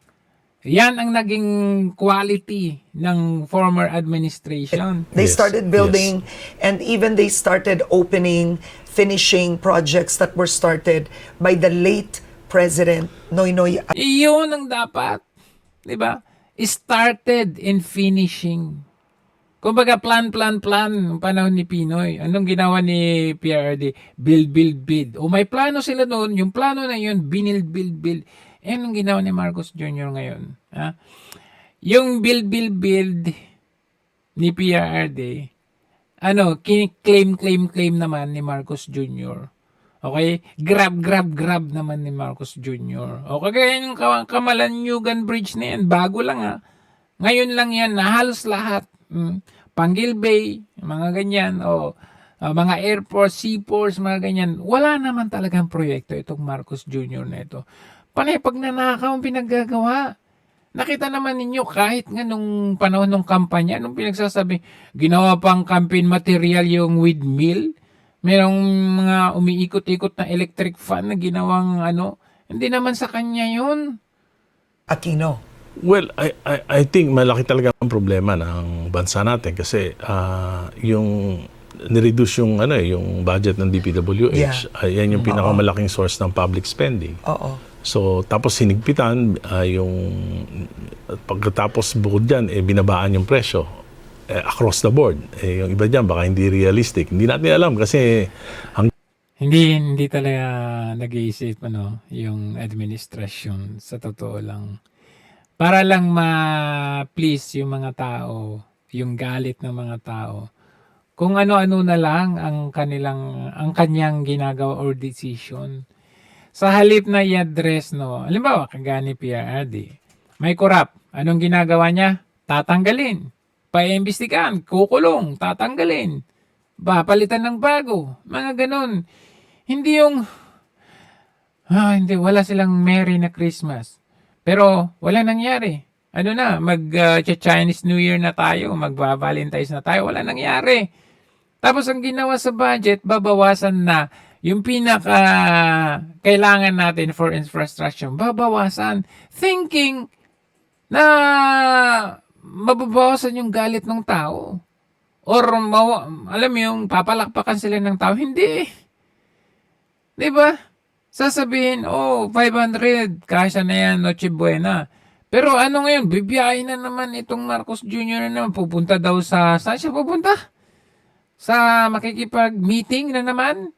Yan ang naging quality ng former administration. They started building, and even they started finishing projects that were started by the late President Noynoy. Iyon ang dapat. Diba? Started in finishing. Kumbaga plan, panahon ni Pinoy. Anong ginawa ni PRD? Build. May plano sila noon. Yung plano na yun, build. Anong ginawa ni Marcos Jr. ngayon? Yung build ni PRD, claim naman ni Marcos Jr. Okay? Grab naman ni Marcos Jr. O kagaya yung Kamalanyugan Bridge na yan, bago lang Ngayon lang yan, na halos lahat. Panguil Bay, mga ganyan, mga airports, seaports, mga ganyan. Wala naman talagang proyekto itong Marcos Jr. na ito. Panay pag nanakaw ang pinaggagawa. Nakita naman ninyo kahit nga nung panahon ng kampanya, nung pinagsasabi, ginawa pang campaign material yung windmill. Merong mga umiikot-ikot na electric fan na ginawang hindi naman sa kanya yun. Aquino. Well, I think malaki talaga ang problema ng bansa natin kasi yung nireduce yung budget ng DPWH. Yan yung pinakamalaking source ng public spending. Oo. So, tapos sinigpitan, pagkatapos bukod dyan, binabaan yung presyo across the board. Yung iba dyan, baka hindi realistic. Hindi natin alam kasi Hindi talaga nag-iisip yung administrasyon sa totoo lang. Para lang ma-please yung mga tao, yung galit ng mga tao. Kung ano-ano na lang ang kanyang ginagawa or decision. Sa halip na i-address, halimbawa, kagaya ni PRD, may korap. Anong ginagawa niya? Tatanggalin. Paimbestigahan, kukulong, tatanggalin. Palitan ng bago. Mga ganun. Hindi yung, wala silang Merry na Christmas. Pero, wala nangyari. Mag-Chinese New Year na tayo, mag-Valentine's na tayo, wala nangyari. Tapos, ang ginawa sa budget, babawasan na yung kailangan natin for infrastructure, babawasan. Thinking na mababawasan yung galit ng tao. Or, alam mo yung papalakpakan sila ng tao. Hindi. Diba? Sasabihin, 500, kasya na yan, Noche Buena. Pero ngayon, bibiyahin na naman itong Marcos Jr. na naman, pupunta daw saan siya pupunta? Sa makikipag-meeting na naman?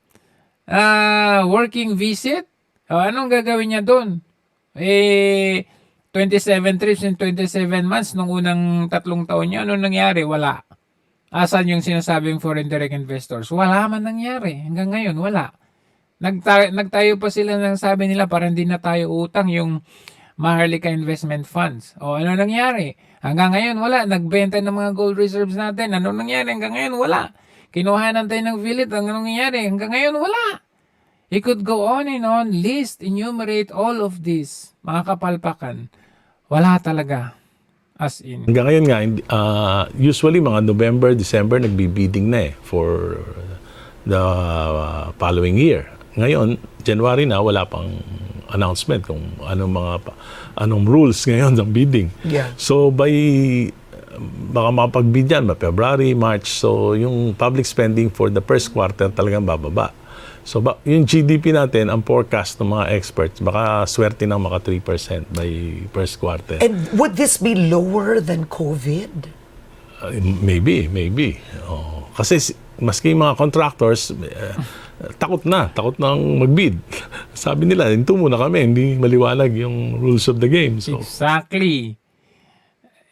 Working visit? Anong gagawin niya doon? 27 trips in 27 months nung unang 3 taon niya. Anong nangyari? Wala. Asan yung sinasabing foreign direct investors? Wala man nangyari. Hanggang ngayon, wala. Nagtayo pa sila ng sabi nila para hindi na tayo utang yung Maharlika Investment Funds. Ano nangyari? Hanggang ngayon, wala. Nagbenta ng mga gold reserves natin. Ano nangyari? Hanggang ngayon, wala. Kinuhanan tayo ng Philip. Ano nangyari? Hanggang ngayon, wala. He could go on and on, list, enumerate all of this. Mga kapalpakan. Wala talaga. As in. Hanggang ngayon nga, usually mga November, December, nagbibidding na for the following year. Ngayon, January na, wala pang announcement kung anong rules ngayon ng bidding. Yeah. So baka makapag-bid yan, February, March. So yung public spending for the first quarter talagang bababa. So yung GDP natin, ang forecast ng mga experts, baka swerte ng maka 3% by first quarter. And would this be lower than COVID? Maybe. Kasi maski mga contractors, takot nang mag-bid. Sabi nila, hinto muna kami, hindi maliwanag yung rules of the game. So, exactly.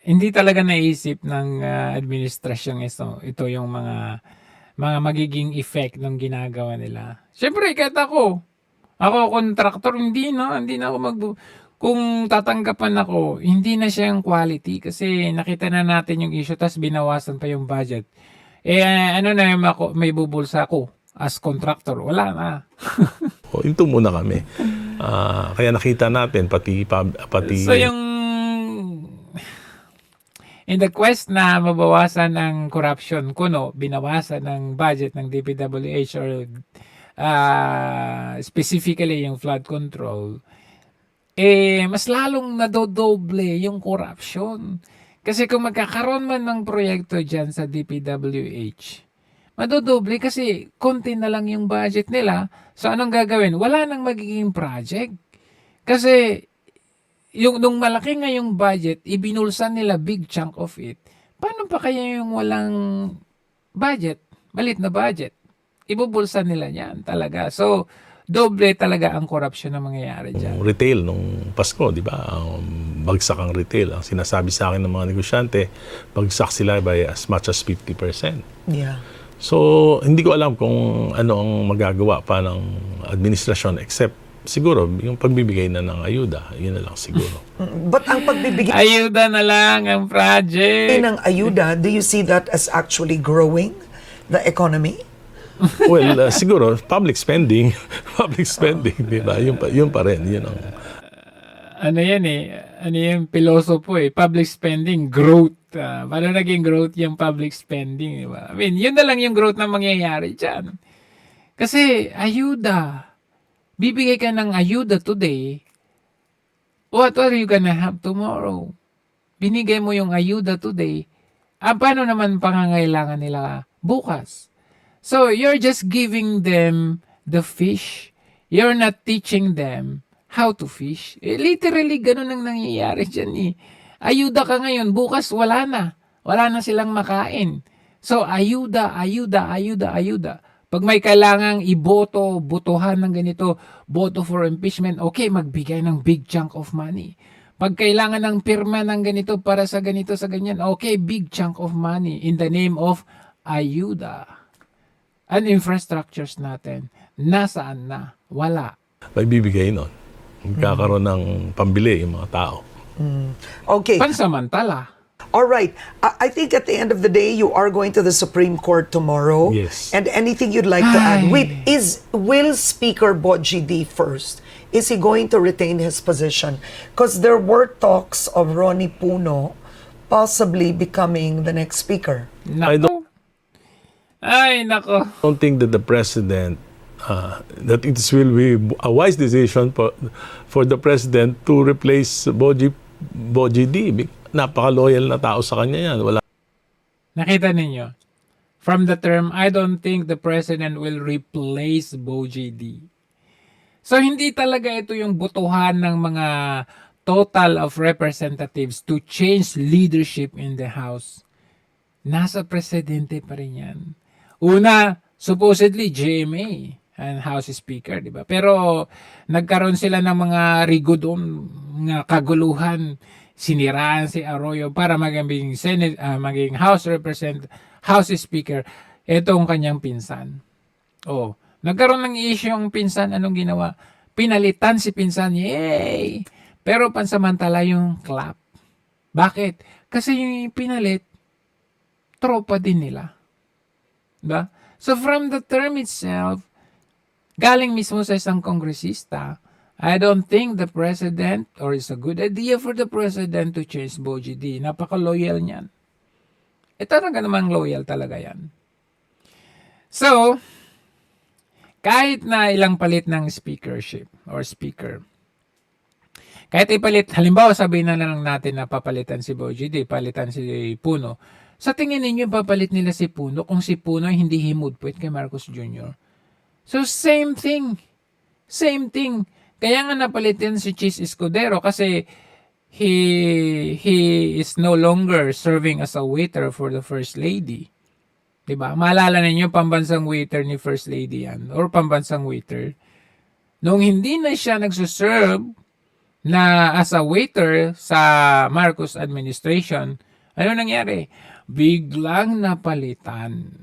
Hindi talaga naisip ng administrasyon ito yung mga magiging effect ng ginagawa nila. Siyempre, kahit ako contractor, hindi na ako kung tatanggapan ako, hindi na siya yung quality kasi nakita na natin yung issue tapos binawasan pa yung budget. Ano na yung may bubulsa ako as contractor? Wala na. hinto muna kami. Kaya nakita natin, pati So yung in the quest na mabawasan ang corruption, binawasan ng budget ng DPWH or specifically yung flood control, mas lalong nadodoble yung corruption. Kasi kung magkakaroon man ng proyekto dyan sa DPWH, madodoble kasi konti na lang yung budget nila. So anong gagawin? Wala nang magiging project. Kasi nung malaki nga yung budget, ibinulsan nila big chunk of it. Paano pa kaya yung walang budget? Malit na budget. Ibubulsan nila yan talaga. So, doble talaga ang corruption na mangyayari dyan. Retail nung Pasko, di ba? Bagsak ang retail. Ang sinasabi sa akin ng mga negosyante, bagsak sila by as much as 50%. Yeah. So, hindi ko alam kung ano ang magagawa pa ng administrasyon except siguro yung pagbibigay na ng ayuda, yun na lang siguro. But ang pagbibigay ayuda na lang ang project. ng ayuda, do you see that as actually growing the economy? Well, siguro public spending, di ba? Yun pa rin, yun ang ano yung pilosopo public spending, growth. Paano naging growth yung public spending, di ba? I mean, yun na lang yung growth na mangyayari dyan. Kasi ayuda. Bibigay ka ng ayuda today, what are you gonna have tomorrow? Binigay mo yung ayuda today, paano naman pangangailangan nila bukas? So, you're just giving them the fish. You're not teaching them how to fish. Literally, ganun ang nangyayari dyan Ayuda ka ngayon, bukas wala na. Wala na silang makain. So, ayuda. Pag may kailangang botohan ng ganito, boto for impeachment, okay, magbigay ng big chunk of money. Pag kailangan ng pirma ng ganito para sa ganito, sa ganyan, okay, big chunk of money in the name of ayuda. Ang infrastructures natin, nasaan na? Wala. may bibigay nun. Magkakaroon ng pambili yung mga tao. Okay. Pansamantala. All right. I think at the end of the day, you are going to the Supreme Court tomorrow. Yes. And anything you'd like to add? Wait, will Speaker Boji D first? Is he going to retain his position? Because there were talks of Ronnie Puno possibly becoming the next speaker. Nako. I don't think that the president, that it will be a wise decision for the president to replace Boji D. Napaka-loyal na tao sa kanya yan. Nakita ninyo? From the term, I don't think the president will replace Boji D. So, hindi talaga ito yung botohan ng mga total of representatives to change leadership in the House. Nasa presidente pa rin yan. Una, supposedly GMA and House Speaker, di ba? Pero nagkaroon sila ng mga rigodon, mga kaguluhan, siniraan si Arroyo para maging maging House Speaker, etong kanyang pinsan. Oh, nagkaroon ng issue yung pinsan, anong ginawa? Pinalitan si pinsan, yay! Pero pansamantala yung clap. Bakit? Kasi yung pinalit, tropa din nila. Diba? So from the term itself, galing mismo sa isang kongresista, I don't think the president, or it's a good idea for the president to change Bogie D. Napaka-loyal niyan. Talaga namang loyal talaga yan. So, kahit na ilang palit ng speakership or speaker, kahit ipalit, halimbawa sabihin na lang natin na papalitan si Bogie D, palitan si Puno, sa tingin ninyo papalit nila si Puno kung si Puno hindi himudpwet kay Marcos Jr.? So same thing. Same thing. Kaya nga napalitan si Chis Escudero kasi he is no longer serving as a waiter for the First Lady. Diba? Maalala ninyo, pambansang waiter ni First Lady yan. Or pambansang waiter. Nung hindi na siya nagsuserve na as a waiter sa Marcos administration, ano nangyari? Biglang napalitan.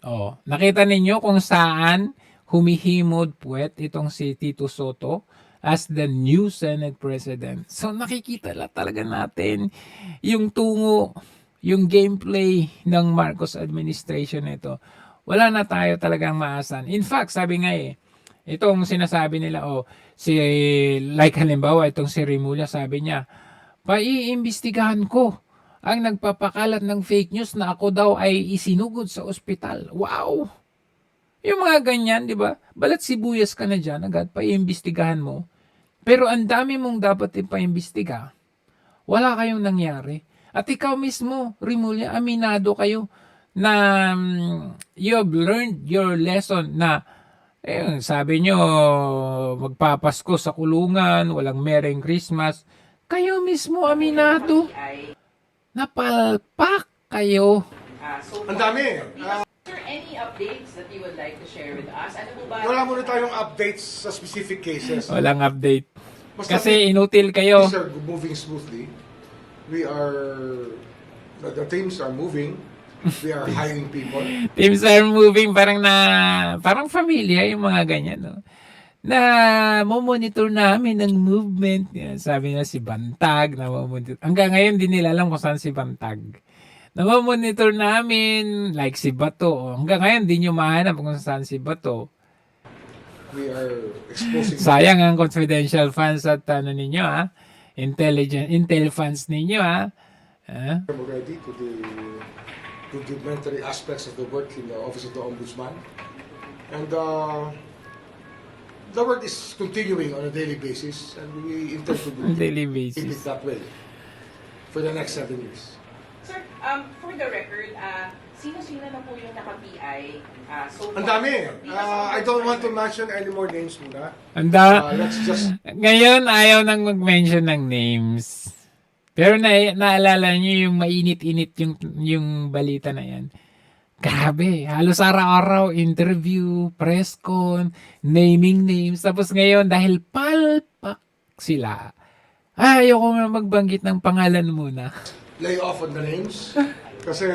Oh, nakita ninyo kung saan humihimod puwet itong si Tito Soto as the new Senate President. So nakikita talaga natin yung tungo, yung gameplay ng Marcos administration nito. Wala na tayo talagang maasan. In fact, sabi nga itong sinasabi nila, like halimbawa, itong si Rimulya, sabi niya, paiimbestigahan ko ang nagpapakalat ng fake news na ako daw ay isinugod sa ospital. Wow! Yung mga ganyan, di ba? Balat sibuyas ka na dyan, agad, paiimbestigahan mo. Pero ang dami mong dapat ipaimbestiga. Wala kayong nangyari. At ikaw mismo, Rimulya, aminado kayo na you have learned your lesson na sabi nyo, magpapasko sa kulungan, walang Merry Christmas. Kayo mismo, aminado. Napalpak kayo. Ang dami. Sir, any updates that you would like to share with us? Ano po ba? Wala muna tayong updates sa specific cases. Walang update. Basta Kasi inutil kayo. Things are moving smoothly. The teams are moving. We are hiring people. Teams are moving, parang familia yung mga ganyan, no? Na monitor namin ang movement. Yan, sabi na si Bantag, hanggang ngayon din nila alam kung saan si Bantag. Monitor namin, like si Bato. Hanggang ngayon din nyo mahanap kung saan si Bato. We are exposing. Sayang ang confidential funds at ninyo, intel funds ninyo, Already to the rudimentary aspects of the work in the Office of the Ombudsman. And the work is continuing on a daily basis, and we intend to keep it that way for the next 7 years. Sir, for the record, sino-sino na po yung naka-PI so far? Ang dami. I don't want to mention any more names muna. Let's just... Ngayon, ayaw nang mag-mention ng names. Pero naalala nyo yung mainit-init yung balita na yan. Grabe, halos araw-araw, interview, press con, naming names. Tapos ngayon, dahil palpak sila, ayoko na magbanggit ng pangalan muna. Lay off on the names. Kasi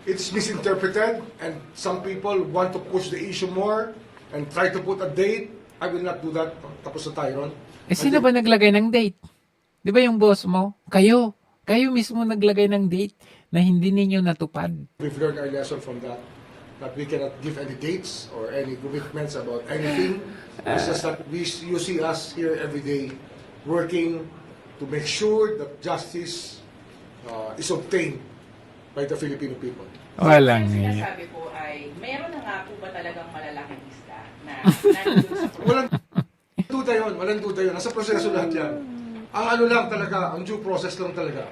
it's misinterpreted and some people want to push the issue more and try to put a date. I will not do that. Tapos na tayo ron. Sino ba naglagay ng date? Di ba yung boss mo? Kayo mismo naglagay ng date na hindi ninyo natupad. We've learned our lesson from that we cannot give any dates or any commitments about anything. It's just that you see us here every day working to make sure that justice is obtained by the Filipino people. Walang Ang sinasabi po ay, meron na nga po ba talagang malalaking isda na nandun sa Walang duda yun. Nasa proseso lahat yan. Ang ano lang talaga, ang due process lang talaga.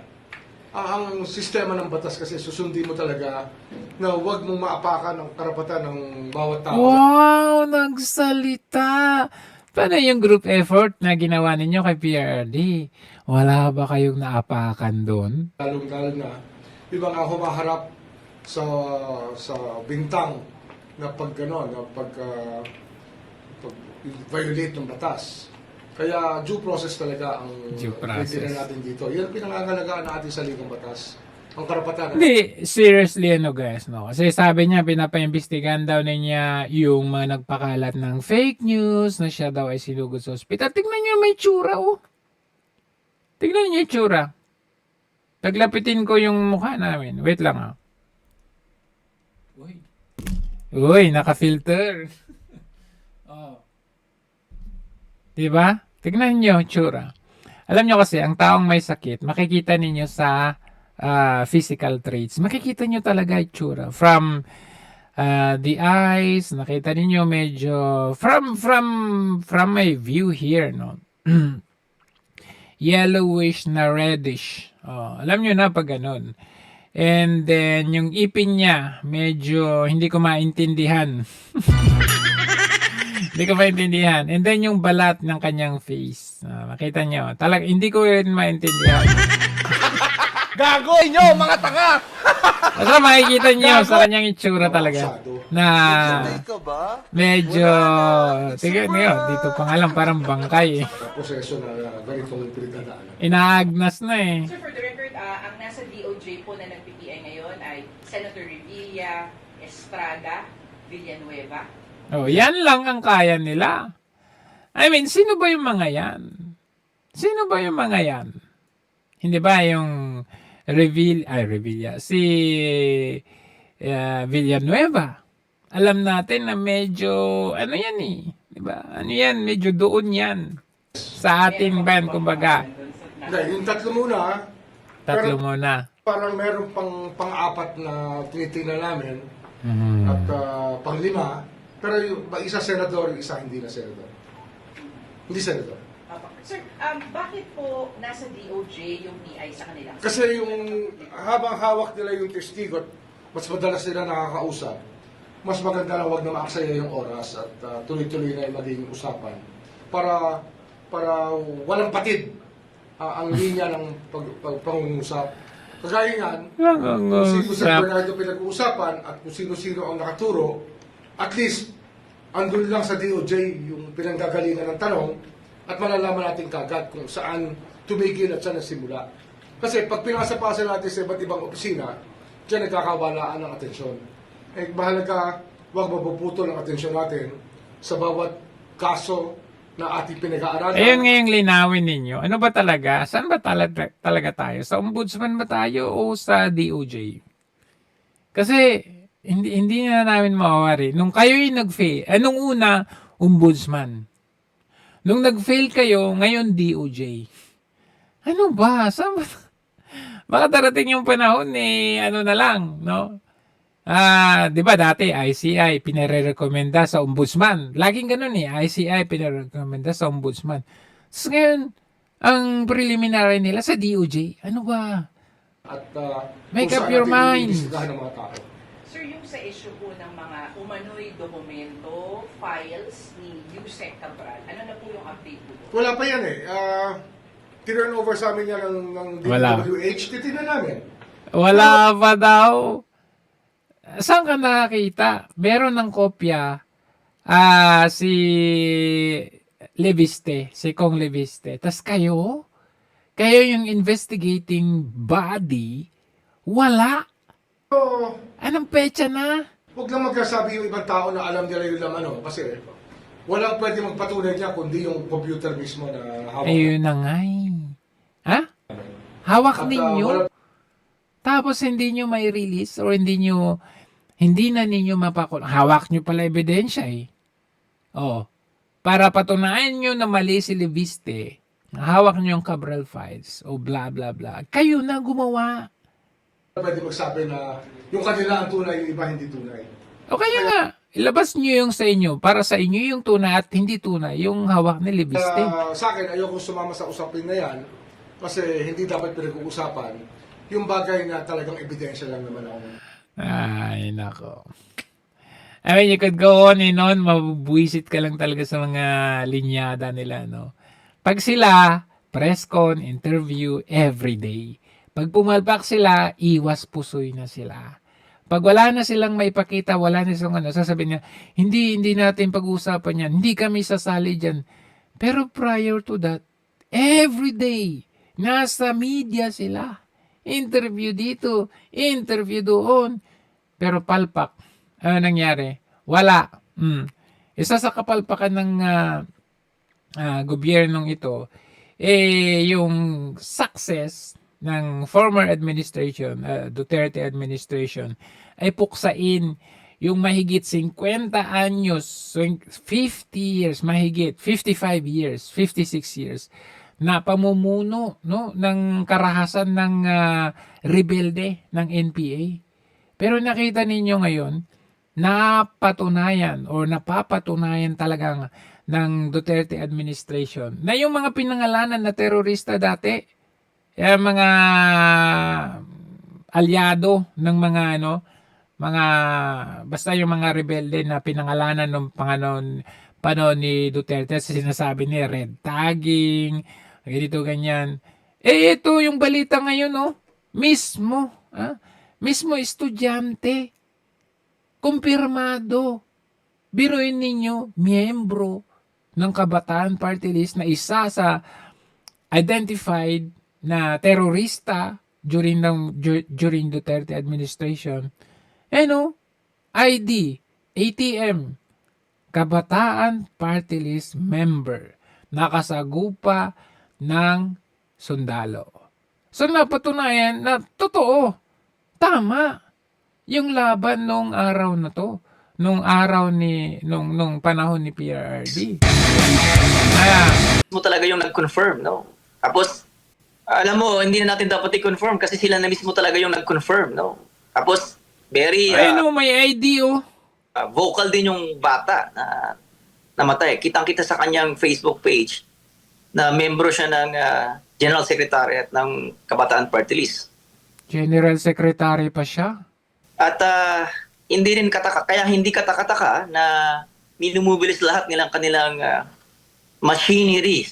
Ang sistema ng batas kasi susundin mo talaga na huwag mong maapakan ang karapatan ng bawat tao. Wow, nagsalita! Paano yung group effort na ginawa ninyo kay PRD? Wala ba kayong naapakan doon? Lalo na, iba nga humaharap sa bintang na pag violate ng batas. Kaya due process talaga ang Due process. kailangan natin dito. Yan ang pinangangalagaan natin sa ligang batas. Ang karapatan. Hindi, seriously guys, no? Kasi sabi niya, pinapaimbestigahan daw niya yung mga nagpakalat ng fake news na siya daw ay sinugod sa ospital. Tignan niyo may tsura, oh. Tignan niyo yung tsura. Taglapitin ko yung mukha namin. Wait lang, ah. Uy, naka-filter. Oh. Diba? Tignan niyo yung tsura. Alam niyo kasi, ang taong may sakit, makikita ninyo sa physical traits. Makikita nyo talaga itsura. From the eyes, nakita ninyo medyo from my view here, no. Yellowish na reddish. Oh, alam nyo na pag ganun. And then yung ipin niya, medyo hindi ko maintindihan. Hindi ko maintindihan. And then yung balat ng kanyang face. Makita nyo. Hindi ko rin maintindihan. Gago nyo, mga tanga! Basta makikita niyo sa kanyang itsura talaga na medyo, tignan niyo, dito pa nga lang parang bangkay eh. Proseso na ganitong pinagdadaanan. Inaagnas na eh. Sir, for the record, ang nasa DOJ po na nag-PPI ngayon ay Senator Revilla, Estrada, Villanueva. Oh, yan lang ang kaya nila. I mean, sino ba yung mga yan? Sino ba yung mga yan? Hindi ba yung Revilla, si Villanueva. Alam natin na medyo, ano yan eh, di ba? Ano yan, medyo doon yan. Sa ating band, kumbaga. Hindi, yung tatlo muna. Tatlo pero muna. Parang meron pang-apat na tinitingnan namin. Mhm. At pang-lima. Pero yung isa senador, yung isa hindi na senador. Hindi senador. Sir, bakit po nasa DOJ yung PI sa kanila? Kasi yung habang hawak nila yung testigo, mas madalas nila nakakausap, mas maganda na wag na maaksaya yung oras at tuloy-tuloy na yung magiging usapan para walang patid ang linya ng pangungusap. Kagaya nga, kung sino sa Bernardo pinag-uusapan at kung sino-sino ang nakaturo, at least andun lang sa DOJ yung pinanggagalingan ng tanong at malalaman natin kagad kung saan tumigil at saan nasimula. Kasi pag pinasapasa natin sa iba't ibang opisina, diyan nagkakawalaan ng atensyon. Eh, mahalaga, huwag mapuputol ang atensyon natin sa bawat kaso na ating pinag-aaralan. Ayun ngayong linawin ninyo. Ano ba talaga? Saan ba talaga tayo? Sa ombudsman ba tayo o sa DOJ? Kasi hindi na namin mawawari. Nung kayo'y nag-fail, nung una, ombudsman. Nung nag-fail kayo, ngayon DOJ. Ano ba? Saan ba? Baka darating yung panahon ano na lang, no? Di ba dati ICI pinare-recommenda sa ombudsman. Laging ganun ICI pinare-recommenda sa ombudsman. So ngayon, ang preliminary nila sa DOJ. Ano ba? At make up your mind. Sir, yung sa issue po ng mga umano'y dokumento, files ni Yusek Cabral, ano na po yung update po? Wala pa yan turn over sa amin yan ng DPWH. Titignan namin. Wala pa daw. Saan ka nakakita? Meron ng kopya si Leviste, si Kong Leviste. Tas kayo yung investigating body, wala. Anong petsa na? Huwag lang magkasabi yung ibang tao na alam nila yung laman, kasi walang pwede magpatunay niya kundi yung computer mismo na hawak. Ayun na nga Ha? Hawak At, ninyo? Tapos hindi nyo may release or hindi na ninyo mapakul. Hawak nyo pala ebidensya para patunayan nyo na mali si Leviste, hawak nyo yung Cabral files o bla bla bla. Kayo na gumawa. Pwede magsabi na yung kanila ang tunay, yung iba hindi tunay. O kaya nga, ilabas nyo yung sa inyo. Para sa inyo yung tunay at hindi tunay. Yung hawak ni Leviste. Sa akin, ayoko sumama sa usapin na yan kasi hindi dapat pinag-uusapan yung bagay na talagang ebidensya lang naman ang... Ay, nako. I mean, you could go on and on. Mabubuisit ka lang talaga sa mga linyada nila, no? Pag sila, press con, interview, everyday. Pag pumalpak sila, iwas pusoy na sila. Pag wala na silang maipakita, wala na silang sasabihin niya, hindi natin pag-uusapan yan, hindi kami sasali dyan. Pero prior to that, every day, nasa media sila. Interview dito, interview doon. Pero palpak. Ano nangyari? Wala. Isa sa kapalpakan ng gobyernong ito, yung success ng former administration, Duterte administration, ay puksain yung mahigit 50 anyos, 50 years, mahigit 55 years, 56 years na pamumuno ng karahasan ng rebelde ng NPA. Pero nakita ninyo ngayon, napapatunayan talagang ng Duterte administration na yung mga pinangalanan na terorista dati, mga alyado ng basta yung mga rebelde na pinangalanan ng panon ni Duterte, sinasabi ni red tagging, ganito ganyan. Ito yung balita ngayon, mismo estudyante, kumpirmado. Biruin ninyo, miyembro ng Kabataan Party List na isa sa identified na terorista during Duterte administration. ID, ATM, Kabataan Party List member, nakasagupa ng sundalo. So napatunayan na totoo, tama yung laban nung araw na to, nung panahon ni PRRD. Mo talaga yung nag-confirm, no? Tapos alam mo, hindi na natin dapat i-confirm kasi sila na mismo talaga yung nag-confirm, no? Tapos very may ID vocal din yung bata na namatay. Kitang-kita sa kanyang Facebook page na membro siya ng General Secretariat ng Kabataan Party List. General Secretary pa siya? At hindi rin kaya hindi katakataka na minumubilis lahat nilang kanilang machinery.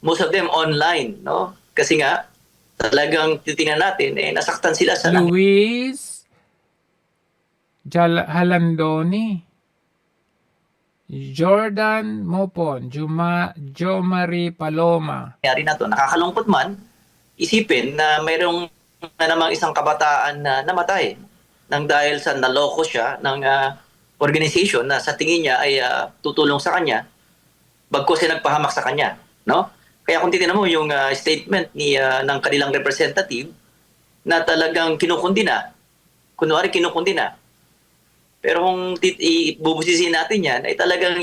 Most of them online, no? Kasi nga, talagang titingnan natin, nasaktan sila sa Luis Halandoni, Jordan Mopon, Jomari Paloma. Nangyari na to. Nakakalungkot man, isipin na mayroong na namang isang kabataan na namatay nang dahil sa naloko siya ng organization na sa tingin niya ay tutulong sa kanya, bagkus ay nagpahamak sa kanya, no? Kaya kung titingnan mo yung statement ng kanilang representative na talagang kinukundina, pero kung ibubusisiin natin yan, ay talagang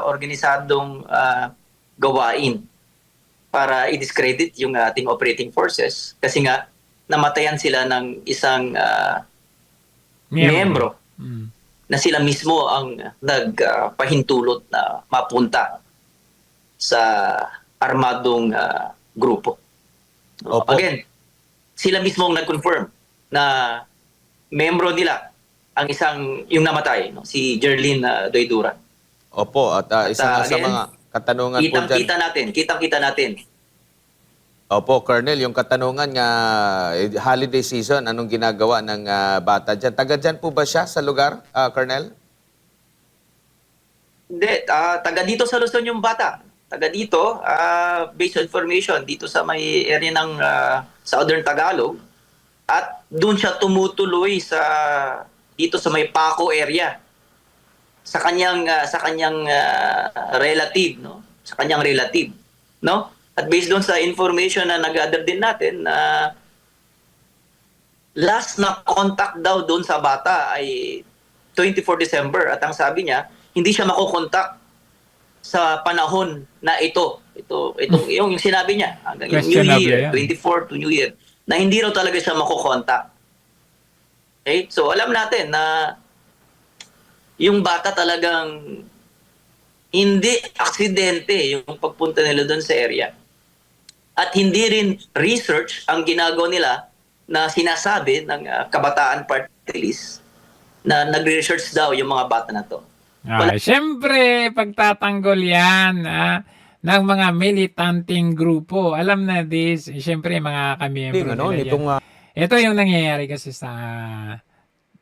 organisadong gawain para i-discredit yung ating operating forces kasi nga namatayan sila ng isang miyembro na sila mismo ang nagpahintulot na mapunta sa armadong grupo. Again, sila mismo ang nag-confirm na membro nila ang yung namatay, no? Si Jerlyn Doydura. Opo, at isa sa mga katanungan po dyan. Kitang-kita natin. Opo, Colonel, yung katanungan nga, holiday season, anong ginagawa ng bata dyan? Taga dyan po ba siya sa lugar, Colonel? Hindi, taga dito sa Luzon yung bata. Taga dito, based on information, dito sa may area ng Southern Tagalog. At doon siya tumutuloy dito sa may Paco area. Sa kanyang relative, no? Sa kanyang relative, no? At based doon sa information na nag-gather din natin na last na contact daw doon sa bata ay 24 December at ang sabi niya, hindi siya makokontak sa panahon na ito. Yung sinabi niya, hanggang yung New Year, 24 to New Year, na hindi raw talaga siya makokontak. Okay? So alam natin na yung bata talagang hindi aksidente yung pagpunta nila doon sa area. At hindi rin research ang ginagawa nila na sinasabi ng Kabataan Party List na nag-research daw yung mga bata na to. Siyempre, pagtatanggol yan ng mga militanting grupo. Alam na this, siyempre mga kamiyembro nila yan. Ito yung nangyayari kasi sa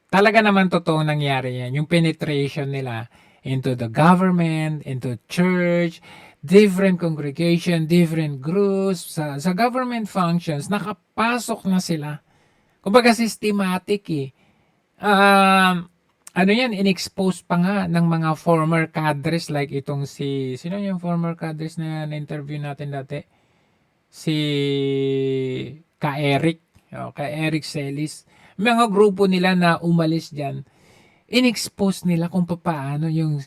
talaga naman totoong nangyari yan. Yung penetration nila into the government, into church, different congregation, different groups, sa government functions, nakapasok na sila. Kumbaga systematic eh. Ano yan, in-expose pa nga ng mga former cadres like itong sino yung former cadres na na-interview natin dati? Si Ka-Eric, Ka-Eric Celis. Mga grupo nila na umalis dyan, in-expose nila kung paano yung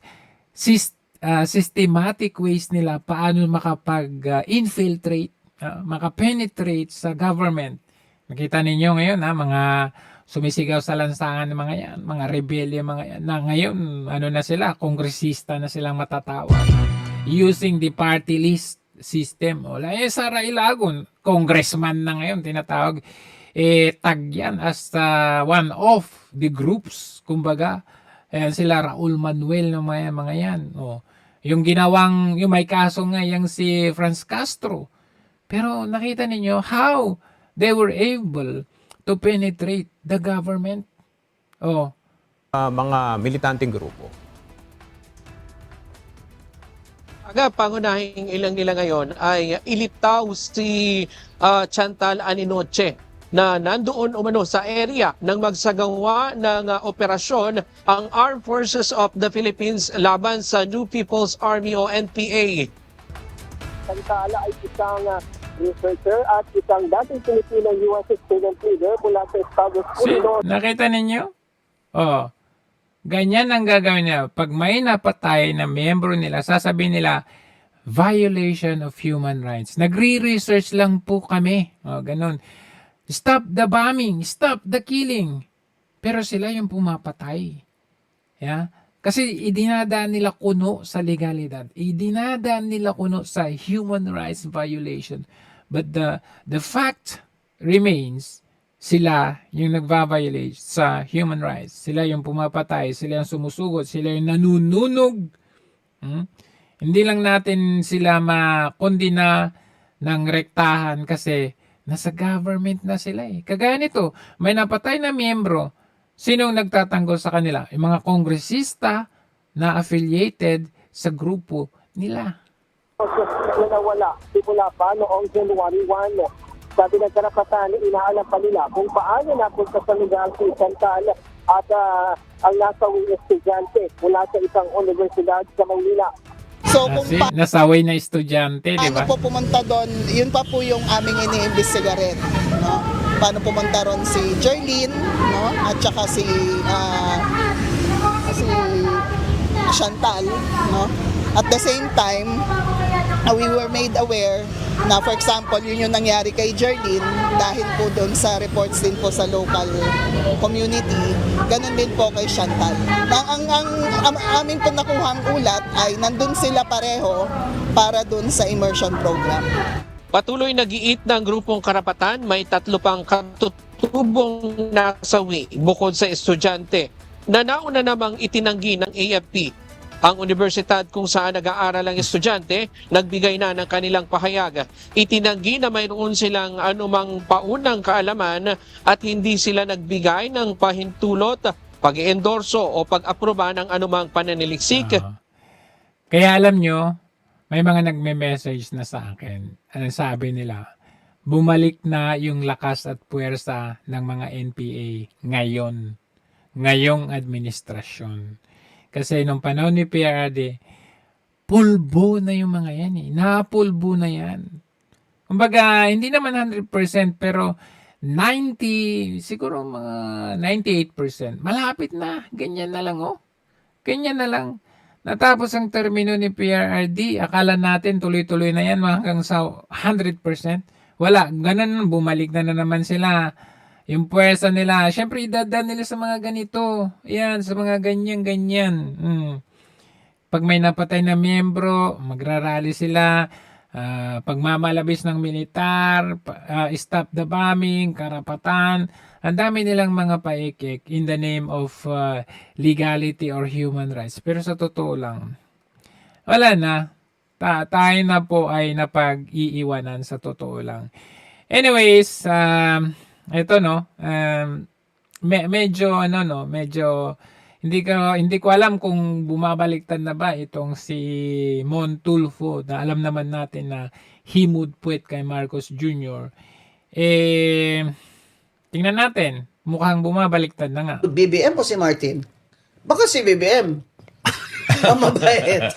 systematic ways nila, paano makapag-infiltrate, makapenetrate sa government. Nakita ninyo ngayon, mga sumisigaw sa lansangan ng mga yan, mga rebellion, mga yan, na ngayon, na sila, kongresista na silang matatawag. Using the party list system. Sara Ilagon, congressman na ngayon, tinatawag. Tag yan as one of the groups. Kumbaga, ayan sila Raul Manuel ng mga yan. Yung may kaso nga yung si Franz Castro. Pero nakita ninyo how they were able to penetrate the government. Mga militanteng grupo. Pangunahing ilang nila ngayon ay ilitaw si Chantal Aninoche na nandoon umano sa area nang magsagawa ng operasyon ang Armed Forces of the Philippines laban sa New People's Army o NPA. Chantala ay isang researcher at isang dating Pilipinong US student leader mula sa Estados Unidos. Nakita ninyo? Ganyan ang gagawin nila. Pag may napatay na miyembro nila, sasabihin nila, violation of human rights. Nagre-research lang po kami. Ganun. Stop the bombing. Stop the killing. Pero sila yung pumapatay. Kasi idinadaan nila kuno sa legalidad. Idinadaan nila kuno sa human rights violation. But the fact remains, sila yung nagva-violate sa human rights. Sila yung pumapatay, sila yung sumusugot, sila yung nanununog. Hindi lang natin sila makondina ng rektahan kasi nasa government na sila eh. Kagaya nito, may napatay na miyembro. Sinong nagtatanggol sa kanila? Yung mga kongresista na affiliated sa grupo nila. Na nawala simula pa noong January 1. Sabi ng karapatan, inaalam pa nila kung paano napunta sa lugar si Chantal at ang nasawing estudyante mula sa isang universidad sa Maynila. So kung Nasaway na estudyante, di ba? paano po pumunta doon, yun pa po yung aming iniimbestiga rin. No? Paano pumunta ron si Jerlyn, no? At saka si Chantal. No? At the same time, we were made aware na for example, yun yung nangyari kay Jerlyn dahil po doon sa reports din po sa local community, ganun din po kay Chantal. Ang aming po nakuhang ulat ay nandun sila pareho para doon sa immersion program. Patuloy nag-iit ng grupong karapatan, may 3 pang katutubong nasawi bukod sa estudyante na nauna namang itinanggi ng AFP. Ang universidad kung saan nag-aaral ang estudyante, nagbigay na ng kanilang pahayag. Itinanggi na mayroon silang anumang paunang kaalaman at hindi sila nagbigay ng pahintulot, pag-endorso o pag-aproba ng anumang pananaliksik. Kaya alam nyo, may mga nagme-message na sa akin. Anong sabi nila? Bumalik na yung lakas at puwersa ng mga NPA ngayon. Ngayong administrasyon. Kasi nung panahon ni PRD, pulbo na yung mga yan eh. Napulbo na yan. Kumbaga, hindi naman 100% pero 90, siguro mga 98%. Malapit na. Ganyan na lang Ganyan na lang. Natapos ang termino ni PRRD, akala natin tuloy-tuloy na yan hanggang sa 100%. Wala. Ganun, bumalik na naman sila. Yung puwersa nila, syempre idadaan nila sa mga ganito. Yan, sa mga ganyan-ganyan. Pag may napatay na miyembro, magrarally sila. Pagmamalabis ng militar, stop the bombing, karapatan. Ang dami nilang mga paikik in the name of legality or human rights. Pero sa totoo lang, wala na. Tayo na po ay napag-iiwanan sa totoo lang. Anyways, ito no, medyo ano no, medyo hindi ko alam kung bumabaliktad na ba itong si Mon Tulfo na alam naman natin na himudpuet kay Marcos Jr. Tingnan natin, mukhang bumabaliktad na nga. BBM o si Martin? Baka si BBM. Ang mabait.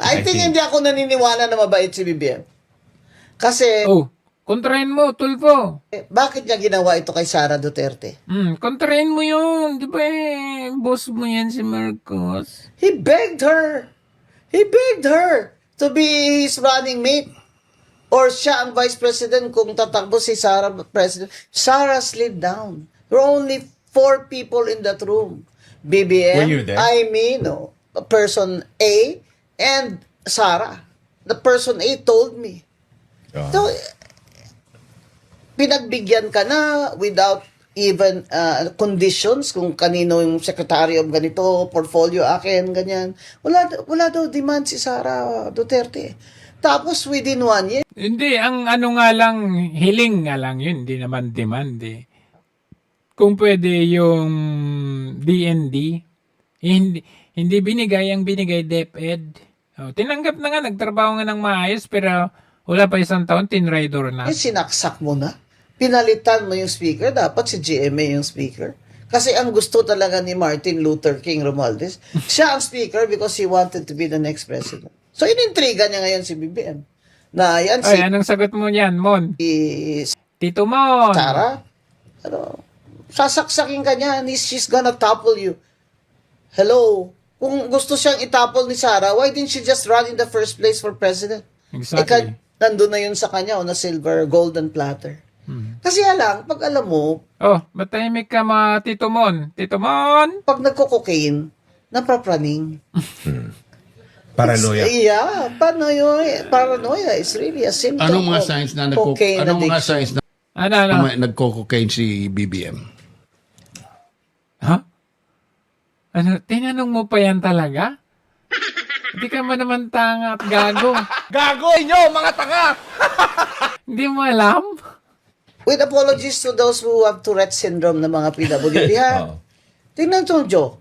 I think hindi ako naniniwala na mabait si BBM. Kasi... kontrahin mo, Tulfo. Bakit niya ginawa ito kay Sara Duterte? Kontrahin mo yun. Di ba boss mo yan si Marcos? He begged her. He begged her to be his running mate. Or siya ang vice president kung tatakbo si Sara president. Sara slid down. There were only 4 people in that room. BBM, Were you there? person A, and Sara. The person A told me. So, pinagbigyan ka na without even conditions kung kanino yung secretary of ganito, portfolio akin, ganyan. Wala daw demand si Sara Duterte. Tapos within 1 year. Hindi, ang ano nga lang, hiling nga lang yun. Hindi naman demand eh. Kung pwede yung DND, hindi binigay, ang binigay DepEd. Tinanggap na nga, nagtrabaho nga ng maayos, pero wala pa isang taon, tinraidor na. Sinaksak mo na. Pinalitan mo yung speaker, dapat si GMA yung speaker. Kasi ang gusto talaga ni Martin Luther King Romualdez, siya ang speaker because he wanted to be the next president. So, inintriga niya ngayon si BBM. Na yan si... Ay, anong sagot mo niyan, Mon? Tito Mon. Sara? Sasaksakin ka niya, she's gonna topple you. Hello? Kung gusto siyang itapol ni Sara, why didn't she just run in the first place for president? Exactly. Nandun na yun sa kanya, na silver, golden platter. Kasi lang, pag alam mo... ba't tahimik ka mga Tito Mon? Tito Mon! Pag nagko-cocaine, napapraning. Paranoia. Yeah, paranoia is really a symptom Anong mga of signs na cocaine anong mga addiction. signs na nagko-cocaine si BBM? Ha? Ano, tinanong mo pa yan talaga? Hindi ka man naman tanga at gago. Gago inyo, mga tanga! Hindi mo alam? With apologies to those who have Tourette syndrome na mga PWD, ha? Tingnan to, Joe.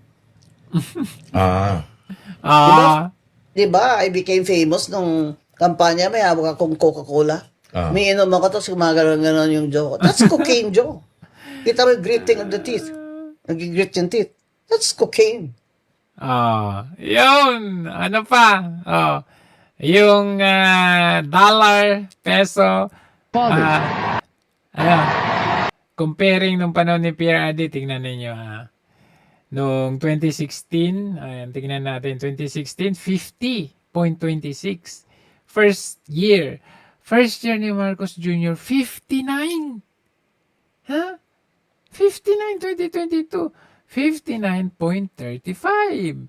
Diba, I became famous nung kampanya, may hawak akong Coca-Cola. May inom ako, tapos gumagano'n yung Joe. That's cocaine, Joe. Kita mo gritting of the teeth. Nag-grit yung teeth. That's cocaine. Yun. Ano pa? Yung dollar, peso. Comparing nung panahon ni PRD, tingnan ninyo Noong 2016, ayan, tingnan natin, 2016, 50.26. First year ni Marcos Jr., 59. Ha? 59, 2022. 59.35.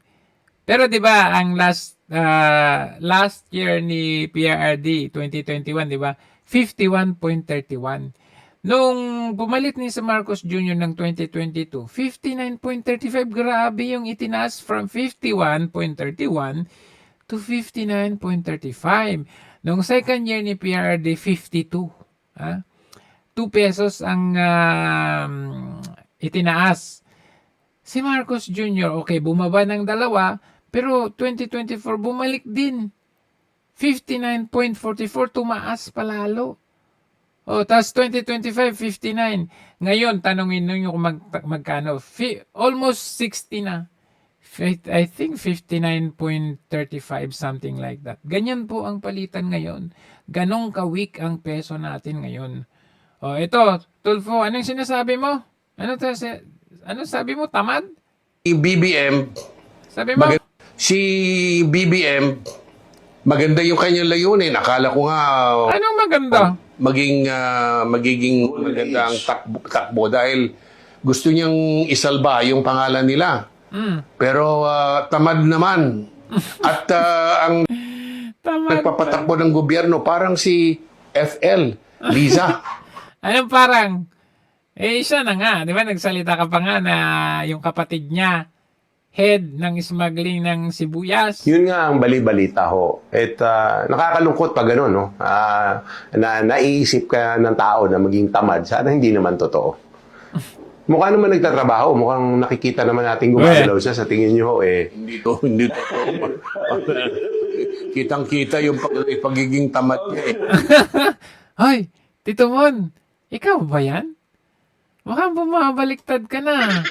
Pero 'di ba ang last year ni PRRD 2021, 'di ba? 51.31. Nung pumalit ni sa Marcos Jr. ng 2022, 59.35. Grabe yung itinaas from 51.31 to 59.35. Nung second year ni PRRD, 52. 2 pesos ang itinaas. Si Marcos Jr., okay, bumaba ng 2, pero 2024 bumalik din. 59.44, tumaas palalo. Tapos 2025, 59. Ngayon, tanongin nyo kung magkano. Almost 60 na. I think 59.35, something like that. Ganyan po ang palitan ngayon. Ganong ka-weak ang peso natin ngayon. Ito, Tulfo, anong sinasabi mo? Ano sabi mo? Tamad? BBM. Sabi mo? Si BBM, maganda yung kanyang layunin. Akala ko nga... Anong maganda? Magiging maganda ang takbo dahil gusto niyang isalba yung pangalan nila. Pero tamad naman. At ang nagpapatakbo ng gobyerno parang si FL, Liza. Anong parang? Siya na nga. Di ba nagsalita ka pa nga na yung kapatid niya head ng smuggling ng sibuyas. Yun nga ang bali-balita ho. At nakakalungkot pag gano'n, no? Na naiisip ka ng tao na maging tamad. Sana hindi naman totoo. Mukha naman nagtatrabaho. Mukhang nakikita naman natin gumagalaw siya. Sa tingin nyo, hindi to. Kitang-kita yung pagiging tamad niya Hoy, Tito Mon, ikaw ba yan? Mukhang bumabaliktad ka na.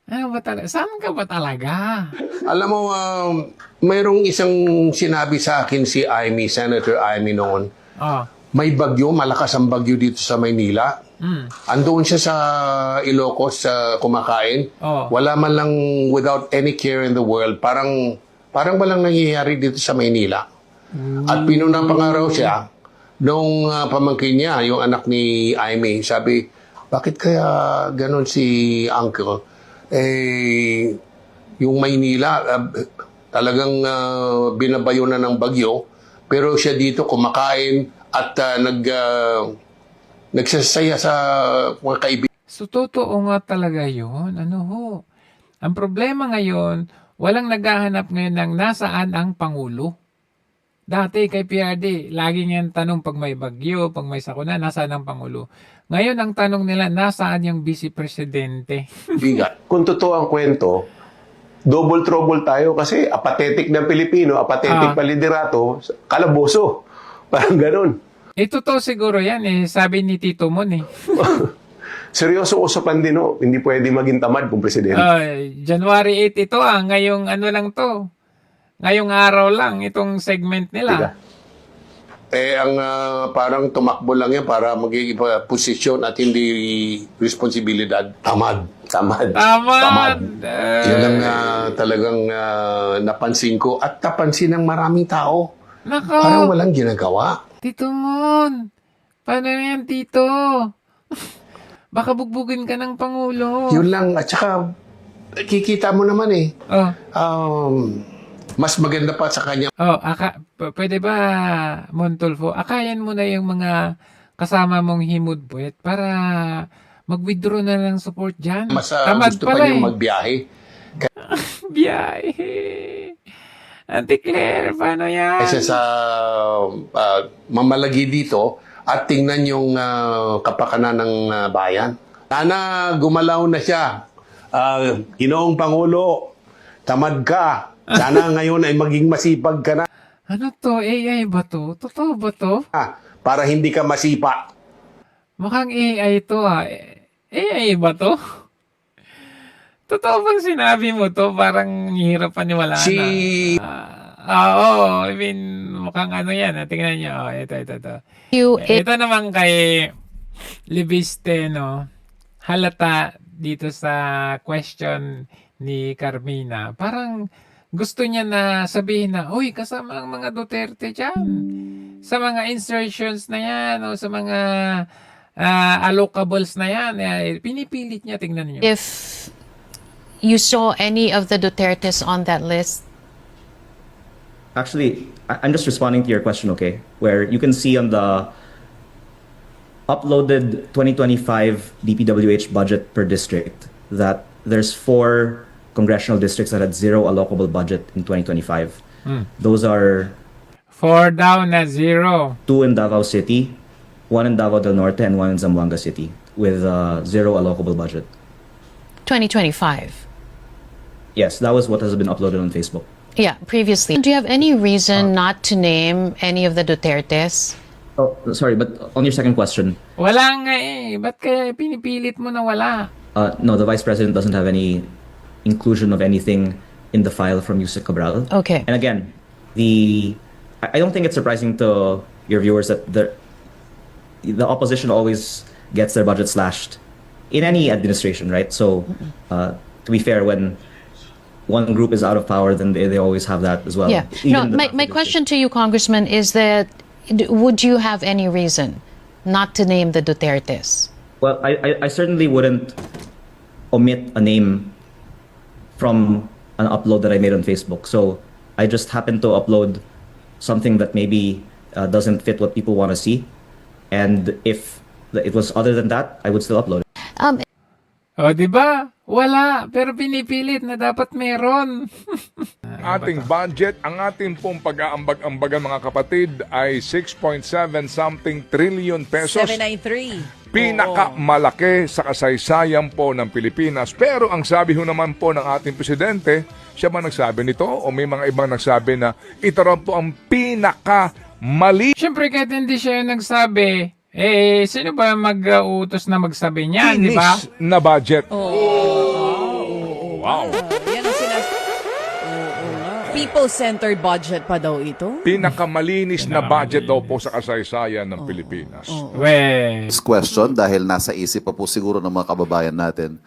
Ano ba talaga? Saan ka ba talaga? Alam mo, mayroong isang sinabi sa akin si Amy, Senator Amy noon. May bagyo, malakas ang bagyo dito sa Maynila. Andoon siya sa Ilocos kumakain. Wala man lang, without any care in the world, parang walang nangyayari dito sa Maynila. At pinunapangaraw siya nung pamangkin niya, yung anak ni Amy. Sabi, bakit kaya ganon si Uncle? Yung Maynila, talagang binabayo na ng bagyo. Pero siya dito kumakain at nagsasaya sa mga kaibigan. So, totoo nga talaga yun. Ano ho? Ang problema ngayon, walang naghahanap ngayon ng nasaan ang Pangulo. Dati kay PRD, lagi niyang tanong pag may bagyo, pag may sakuna, nasaan ang Pangulo. Ngayon, ang tanong nila, nasaan yung Vice Presidente? Bigat. Kung totoo ang kwento, double trouble tayo kasi apathetic ng Pilipino, apathetic pa liderato, kalaboso. Parang ganun. Totoo siguro yan sabi ni Tito Mon Seryoso usapan din hindi pwede maging tamad kung presidente. January 8 ito ngayong ano lang to. Ngayong araw lang itong segment nila. Ang parang tumakbo lang yan para magiging posisyon at hindi responsibilidad. Tamad. Yan ang talagang napansin ko at napansin ng maraming tao. Nako. Parang walang ginagawa. Tito Mon, paano yan, Tito? Baka bugbugin ka ng Pangulo. Yun lang. At saka, kikita mo naman mas maganda pa sa kanya. Pwede ba, Montulfo, akayan mo na yung mga kasama mong himudbuet para mag-withdraw na ng support dyan. Mas Tamad gusto pa pala niyang magbiyahe. Biyahe. Auntie Claire, paano yan? Kasi sa mamalagi dito at tingnan yung kapakanan ng bayan. Sana gumalaw na siya. Ginoong Pangulo, tamad ka. Sana ngayon ay maging masipag ka na. Ano to? AI ba to? Totoo ba to? Para hindi ka masipa. Mukhang AI to AI ba to? Totoo bang sinabi mo to? Parang hirap paniwalaan I mean, mukhang ano yan. Tingnan nyo. Ito. Ito naman kay Libiste, no? Halata dito sa question ni Carmina. Parang gusto niya na sabihin na, uy, kasama ang mga Duterte dyan. Sa mga insertions na yan, o sa mga allocables na yan. Pinipilit niya, tingnan niyo. If you saw any of the Dutertes on that list? Actually, I'm just responding to your question, okay? Where you can see on the uploaded 2025 DPWH budget per district that there's 4 congressional districts that had 0 allocable budget in 2025. Those are 4 down na 0. 2 in Davao City, 1 in Davao del Norte, and 1 in Zamboanga City with 0 allocable budget. 2025? Yes, that was what has been uploaded on Facebook. Yeah, previously. Do you have any reason not to name any of the Dutertes? Oh, sorry, but on your second question. Wala nga Ba't kaya pinipilit mo na wala? No, the Vice President doesn't have any inclusion of anything in the file from Yusek Cabral. Okay. And again, I don't think it's surprising to your viewers that the opposition always gets their budget slashed in any administration, right? So, to be fair, when one group is out of power, then they always have that as well. Yeah. No, my question to you, Congressman, is that would you have any reason not to name the Dutertes? Well, I certainly wouldn't omit a name from an upload that I made on Facebook. So I just happened to upload something that maybe doesn't fit what people want to see. And if it was other than that, I would still upload it. Di ba? Wala, pero pinipilit na dapat meron. Ating budget, ang ating pong pag-aambag-ambagan mga kapatid ay 6.7 something trillion pesos. 793. Pinakamalaki sa kasaysayan po ng Pilipinas. Pero ang sabi ho naman po ng ating presidente, siya ba nagsabi nito o may mga ibang nagsabi na ito raw po ang pinakamali? Siyempre, kahit hindi siya yung nagsabi, sino ba mag-uutos na magsabi niyan, di ba? Finish na budget. Wow. Yan ang people-centered budget pa daw ito. Pinakamalinis na budget daw po sa kasaysayan ng Pilipinas. This question, dahil nasa isip pa po siguro ng mga kababayan natin.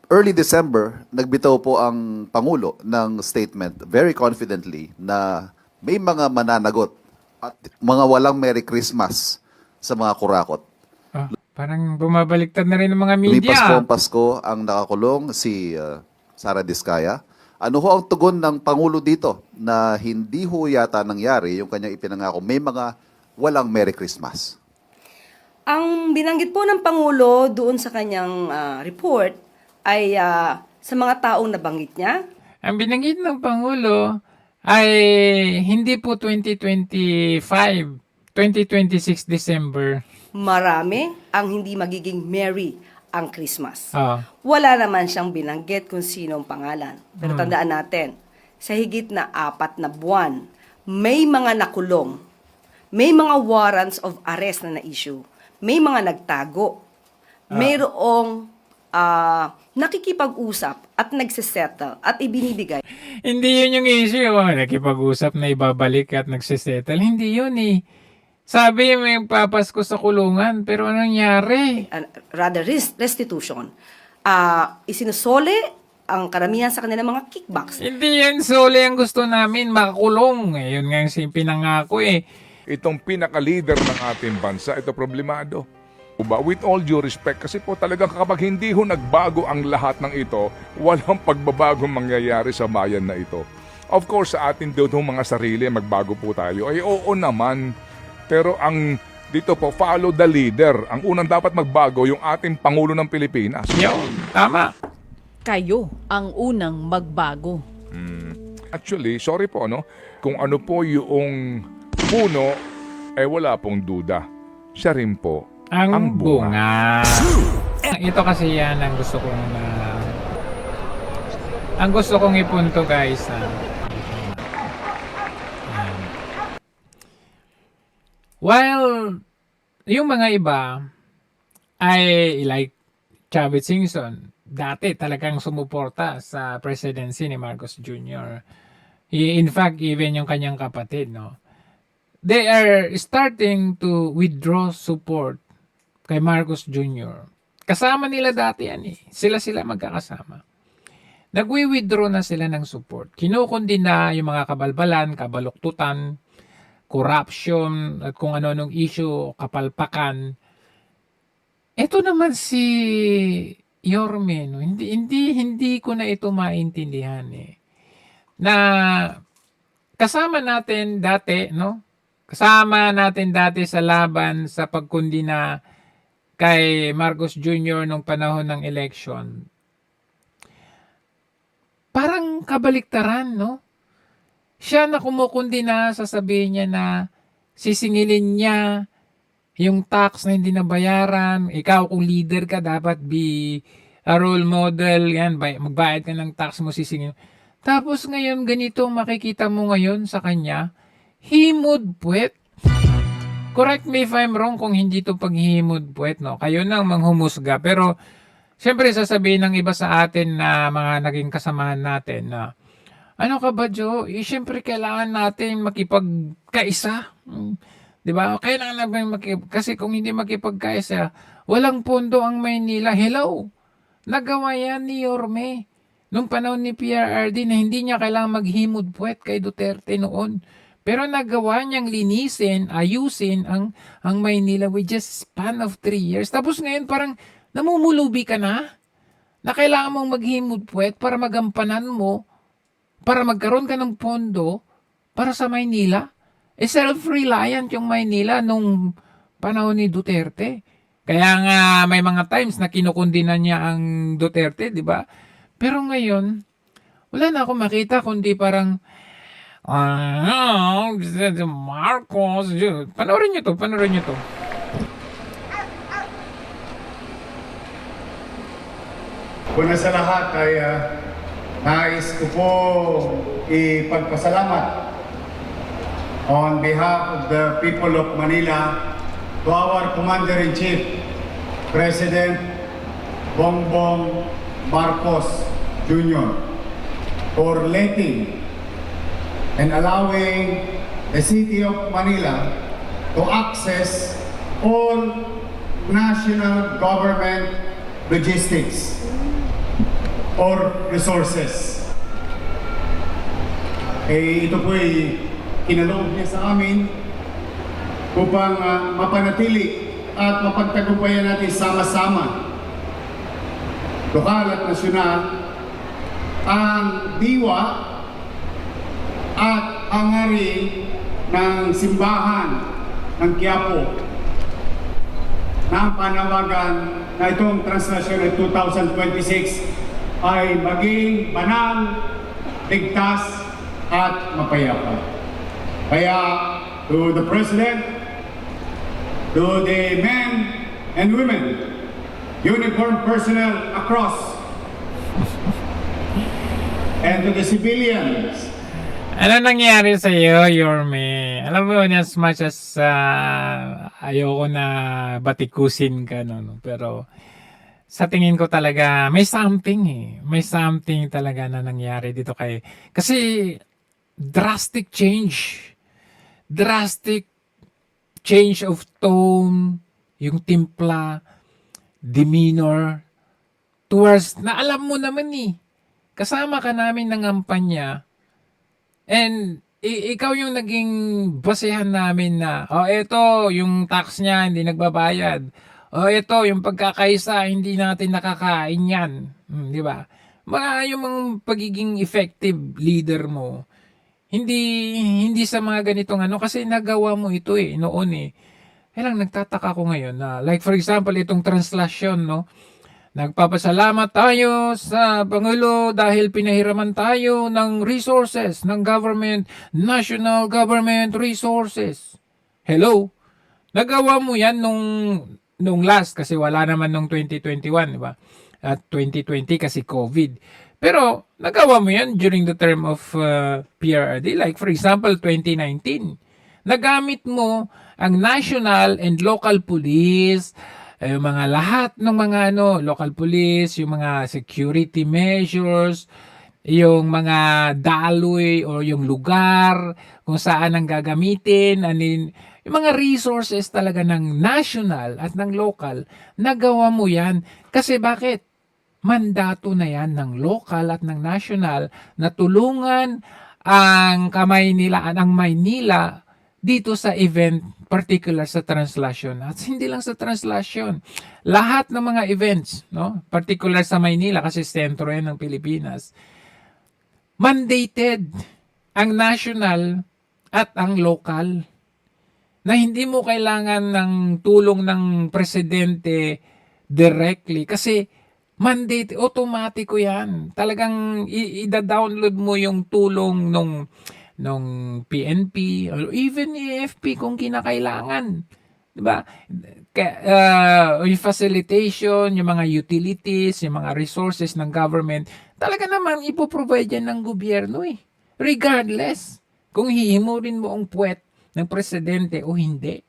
Early December, nagbitaw po ang Pangulo ng statement very confidently na may mga mananagot at mga walang Merry Christmas sa mga kurakot. Parang bumabaliktad na rin ng mga media. Lipas po ang Pasko ang nakakulong si Sara Diskaya. Ano ho ang tugon ng Pangulo dito na hindi ho yata nangyari yung kanyang ipinangako may mga walang Merry Christmas? Ang binanggit po ng Pangulo doon sa kanyang report ay sa mga taong nabanggit niya. Ang binanggit ng Pangulo ay hindi po 2025, 2026 December. Marami ang hindi magiging merry ang Christmas. Ah. Wala naman siyang binanggit kung sino ang pangalan. Pero tandaan natin, sa higit na 4 na buwan, may mga nakulong, may mga warrants of arrest na na-issue, may mga nagtago, mayroong nakikipag-usap at nagsisettle at ibinibigay. Hindi yun yung issue. Nakipag-usap na ibabalik at nagsisettle. Hindi yun eh. Sabi may papasko sa kulungan, pero anong nangyari? Rather, restitution. Isinusole ang karamihan sa kanilang mga kickbacks. Hindi yan sole ang gusto namin, makakulong. Yun nga yung pinangako eh. Itong pinaka-leader ng ating bansa, ito problemado. With all due respect, kasi po talagang kapag hindi ho nagbago ang lahat ng ito, walang pagbabagong mangyayari sa bayan na ito. Of course, sa atin doon mga sarili, magbago po tayo. Ay oo naman. Pero ang dito po, follow the leader. Ang unang dapat magbago, yung ating Pangulo ng Pilipinas. Yun, tama. Kayo ang unang magbago. Actually, sorry po, no? Kung ano po yung puno, wala pong duda. Siya rin po ang bunga. Ito kasi yan ang gusto kong ang gusto kong ipunto, guys. While yung mga iba ay like Chavit Singson, dati talagang sumuporta sa presidency ni Marcos Jr. In fact, even yung kanyang kapatid, no? They are starting to withdraw support kay Marcos Jr. Kasama nila dati yan eh. Sila magkakasama. Nagwi-withdraw na sila ng support. Kinukundina yung mga kabalbalan, kabaluktutan, corruption, at kung ano nung issue, kapalpakan. Ito naman si Yorme, no? Hindi ko na ito maintindihan eh. Na kasama natin dati, no? Kasama natin dati sa laban sa pagkundina kay Marcos Jr. nung panahon ng election. Parang kabaliktaran, no? Siya na kumukundina, sasabihin niya na sisingilin niya yung tax na hindi nabayaran. Ikaw kung leader ka, dapat be a role model. Yan, magbayad ka ng tax mo, sisingilin. Tapos ngayon, ganito makikita mo ngayon sa kanya, himod puwet. Correct me if I'm wrong kung hindi to paghihimod puwet, no? Kayo nang manghumusga. Pero, siyempre, sasabihin ng iba sa atin na mga naging kasamahan natin na, ano ka ba, Joe? Siyempre, kailangan natin makipagkaisa. Di ba? Kailangan natin kasi kung hindi makipagkaisa, walang pondo ang Maynila. Hello! Nagawa yan ni Yorme nung panahon ni PRRD na hindi niya kailangan maghimod puwet kay Duterte noon. Pero nagawa niyang linisin, ayusin ang Maynila with just span of 3 years. Tapos ngayon parang namumulubi ka na kailangan mong maghimod puwet para magampanan mo, para magkaroon ka ng pondo para sa Maynila. Self-reliant yung Maynila nung panahon ni Duterte. Kaya nga may mga times na kinukundina niya ang Duterte, di ba? Pero ngayon, wala na akong makita kundi parang Marcos. Panoorin niyo to. Una sa lahat ay nais ko po ipagpasalamat on behalf of the people of Manila to our Commander-in-Chief, President Bongbong Marcos Jr. for letting and allowing the city of Manila to access all national government logistics or resources. Ito po ay kinaloob niya sa amin upang mapanatili at mapagtagumpayan natin sama-sama, lokal at nasyonal, ang diwa at hangarin ng simbahan ng Quiapo na ang panawagan na itong translasyon ng 2026 ay maging banal, ligtas at mapayapa. Kaya to the President, to the men and women, uniformed personnel across, and to the civilians. Ano nangyari sa iyo, Yorme? Alam mo, as much as ayoko na batikusin ka, no? Pero sa tingin ko talaga, may something May something talaga na nangyari dito kasi drastic change. Drastic change of tone, yung timpla, demeanor, towards, na alam mo naman kasama ka namin ng kampanya, and ikaw yung naging basehan namin na, eto, yung tax niya, hindi nagbabayad. Ito, yung pagkakaisa, hindi natin nakakain yan. Di ba? Yung mga pagiging effective leader mo, hindi sa mga ganitong kasi nagawa mo ito noon Kaya lang nagtataka ko ngayon na, like for example, itong translasyon, no? Nagpapasalamat tayo sa Pangulo dahil pinahiraman tayo ng resources, ng government, national government resources. Hello? Nagawa mo yan nung last kasi wala naman nung 2021, di ba? At 2020 kasi COVID. Pero nagawa mo yan during the term of PRRD. Like for example, 2019. Nagamit mo ang national and local police, yung mga lahat ng mga local police, yung mga security measures, yung mga daloy o yung lugar kung saan ang gagamitin, yung mga resources talaga ng national at ng local, nagawa mo yan. Kasi bakit? Mandato na yan ng local at ng national na tulungan ang Maynila dito sa event, particular sa translasyon. At hindi lang sa translasyon, lahat ng mga events, no? Particular sa Maynila kasi sentro yan ng Pilipinas, mandated ang national at ang local, na hindi mo kailangan ng tulong ng presidente directly kasi mandate, automatiko yan. Talagang i-download mo yung tulong nung PNP or even AFP kung kinakailangan. Diba? Yung facilitation, yung mga utilities, yung mga resources ng government, talaga naman ipoprovide yan ng gobyerno regardless kung hihimurin mo ang puwet ng presidente o hindi.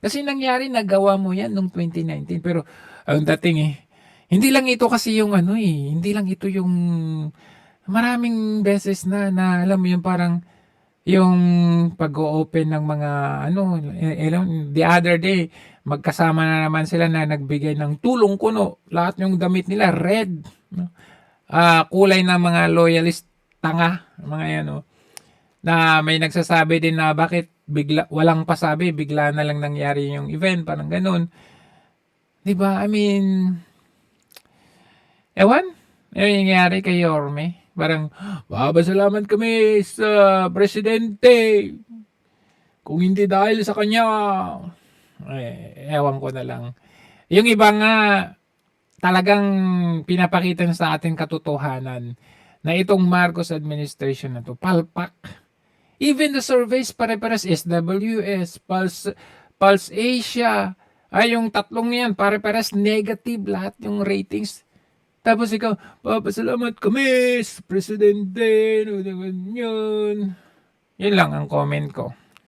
Kasi nangyari, nagawa mo yan noong 2019. Pero ang dating hindi lang ito kasi yung hindi lang ito yung maraming beses na alam mo yung parang yung pag-o-open ng mga the other day, magkasama na naman sila na nagbigay ng tulong kuno. Lahat yung damit nila, red. Kulay ng mga loyalist, tanga, mga yan, na may nagsasabi din na bakit walang pasabi, bigla na lang nangyari yung event, parang ganun. Diba? I mean, ewan, yung nangyari kay Yorme. Parang, babasalamat kami sa presidente. Kung hindi dahil sa kanya, ewan ko na lang. Yung iba nga, talagang pinapakita na sa atin katotohanan na itong Marcos administration na to, palpak. Even the surveys pare-pares, SWS, Pulse Asia, ay yung tatlong yan, pare-pares negative lahat yung ratings. Tapos ikaw, papasalamat kami sa presidente, yun lang ang comment ko.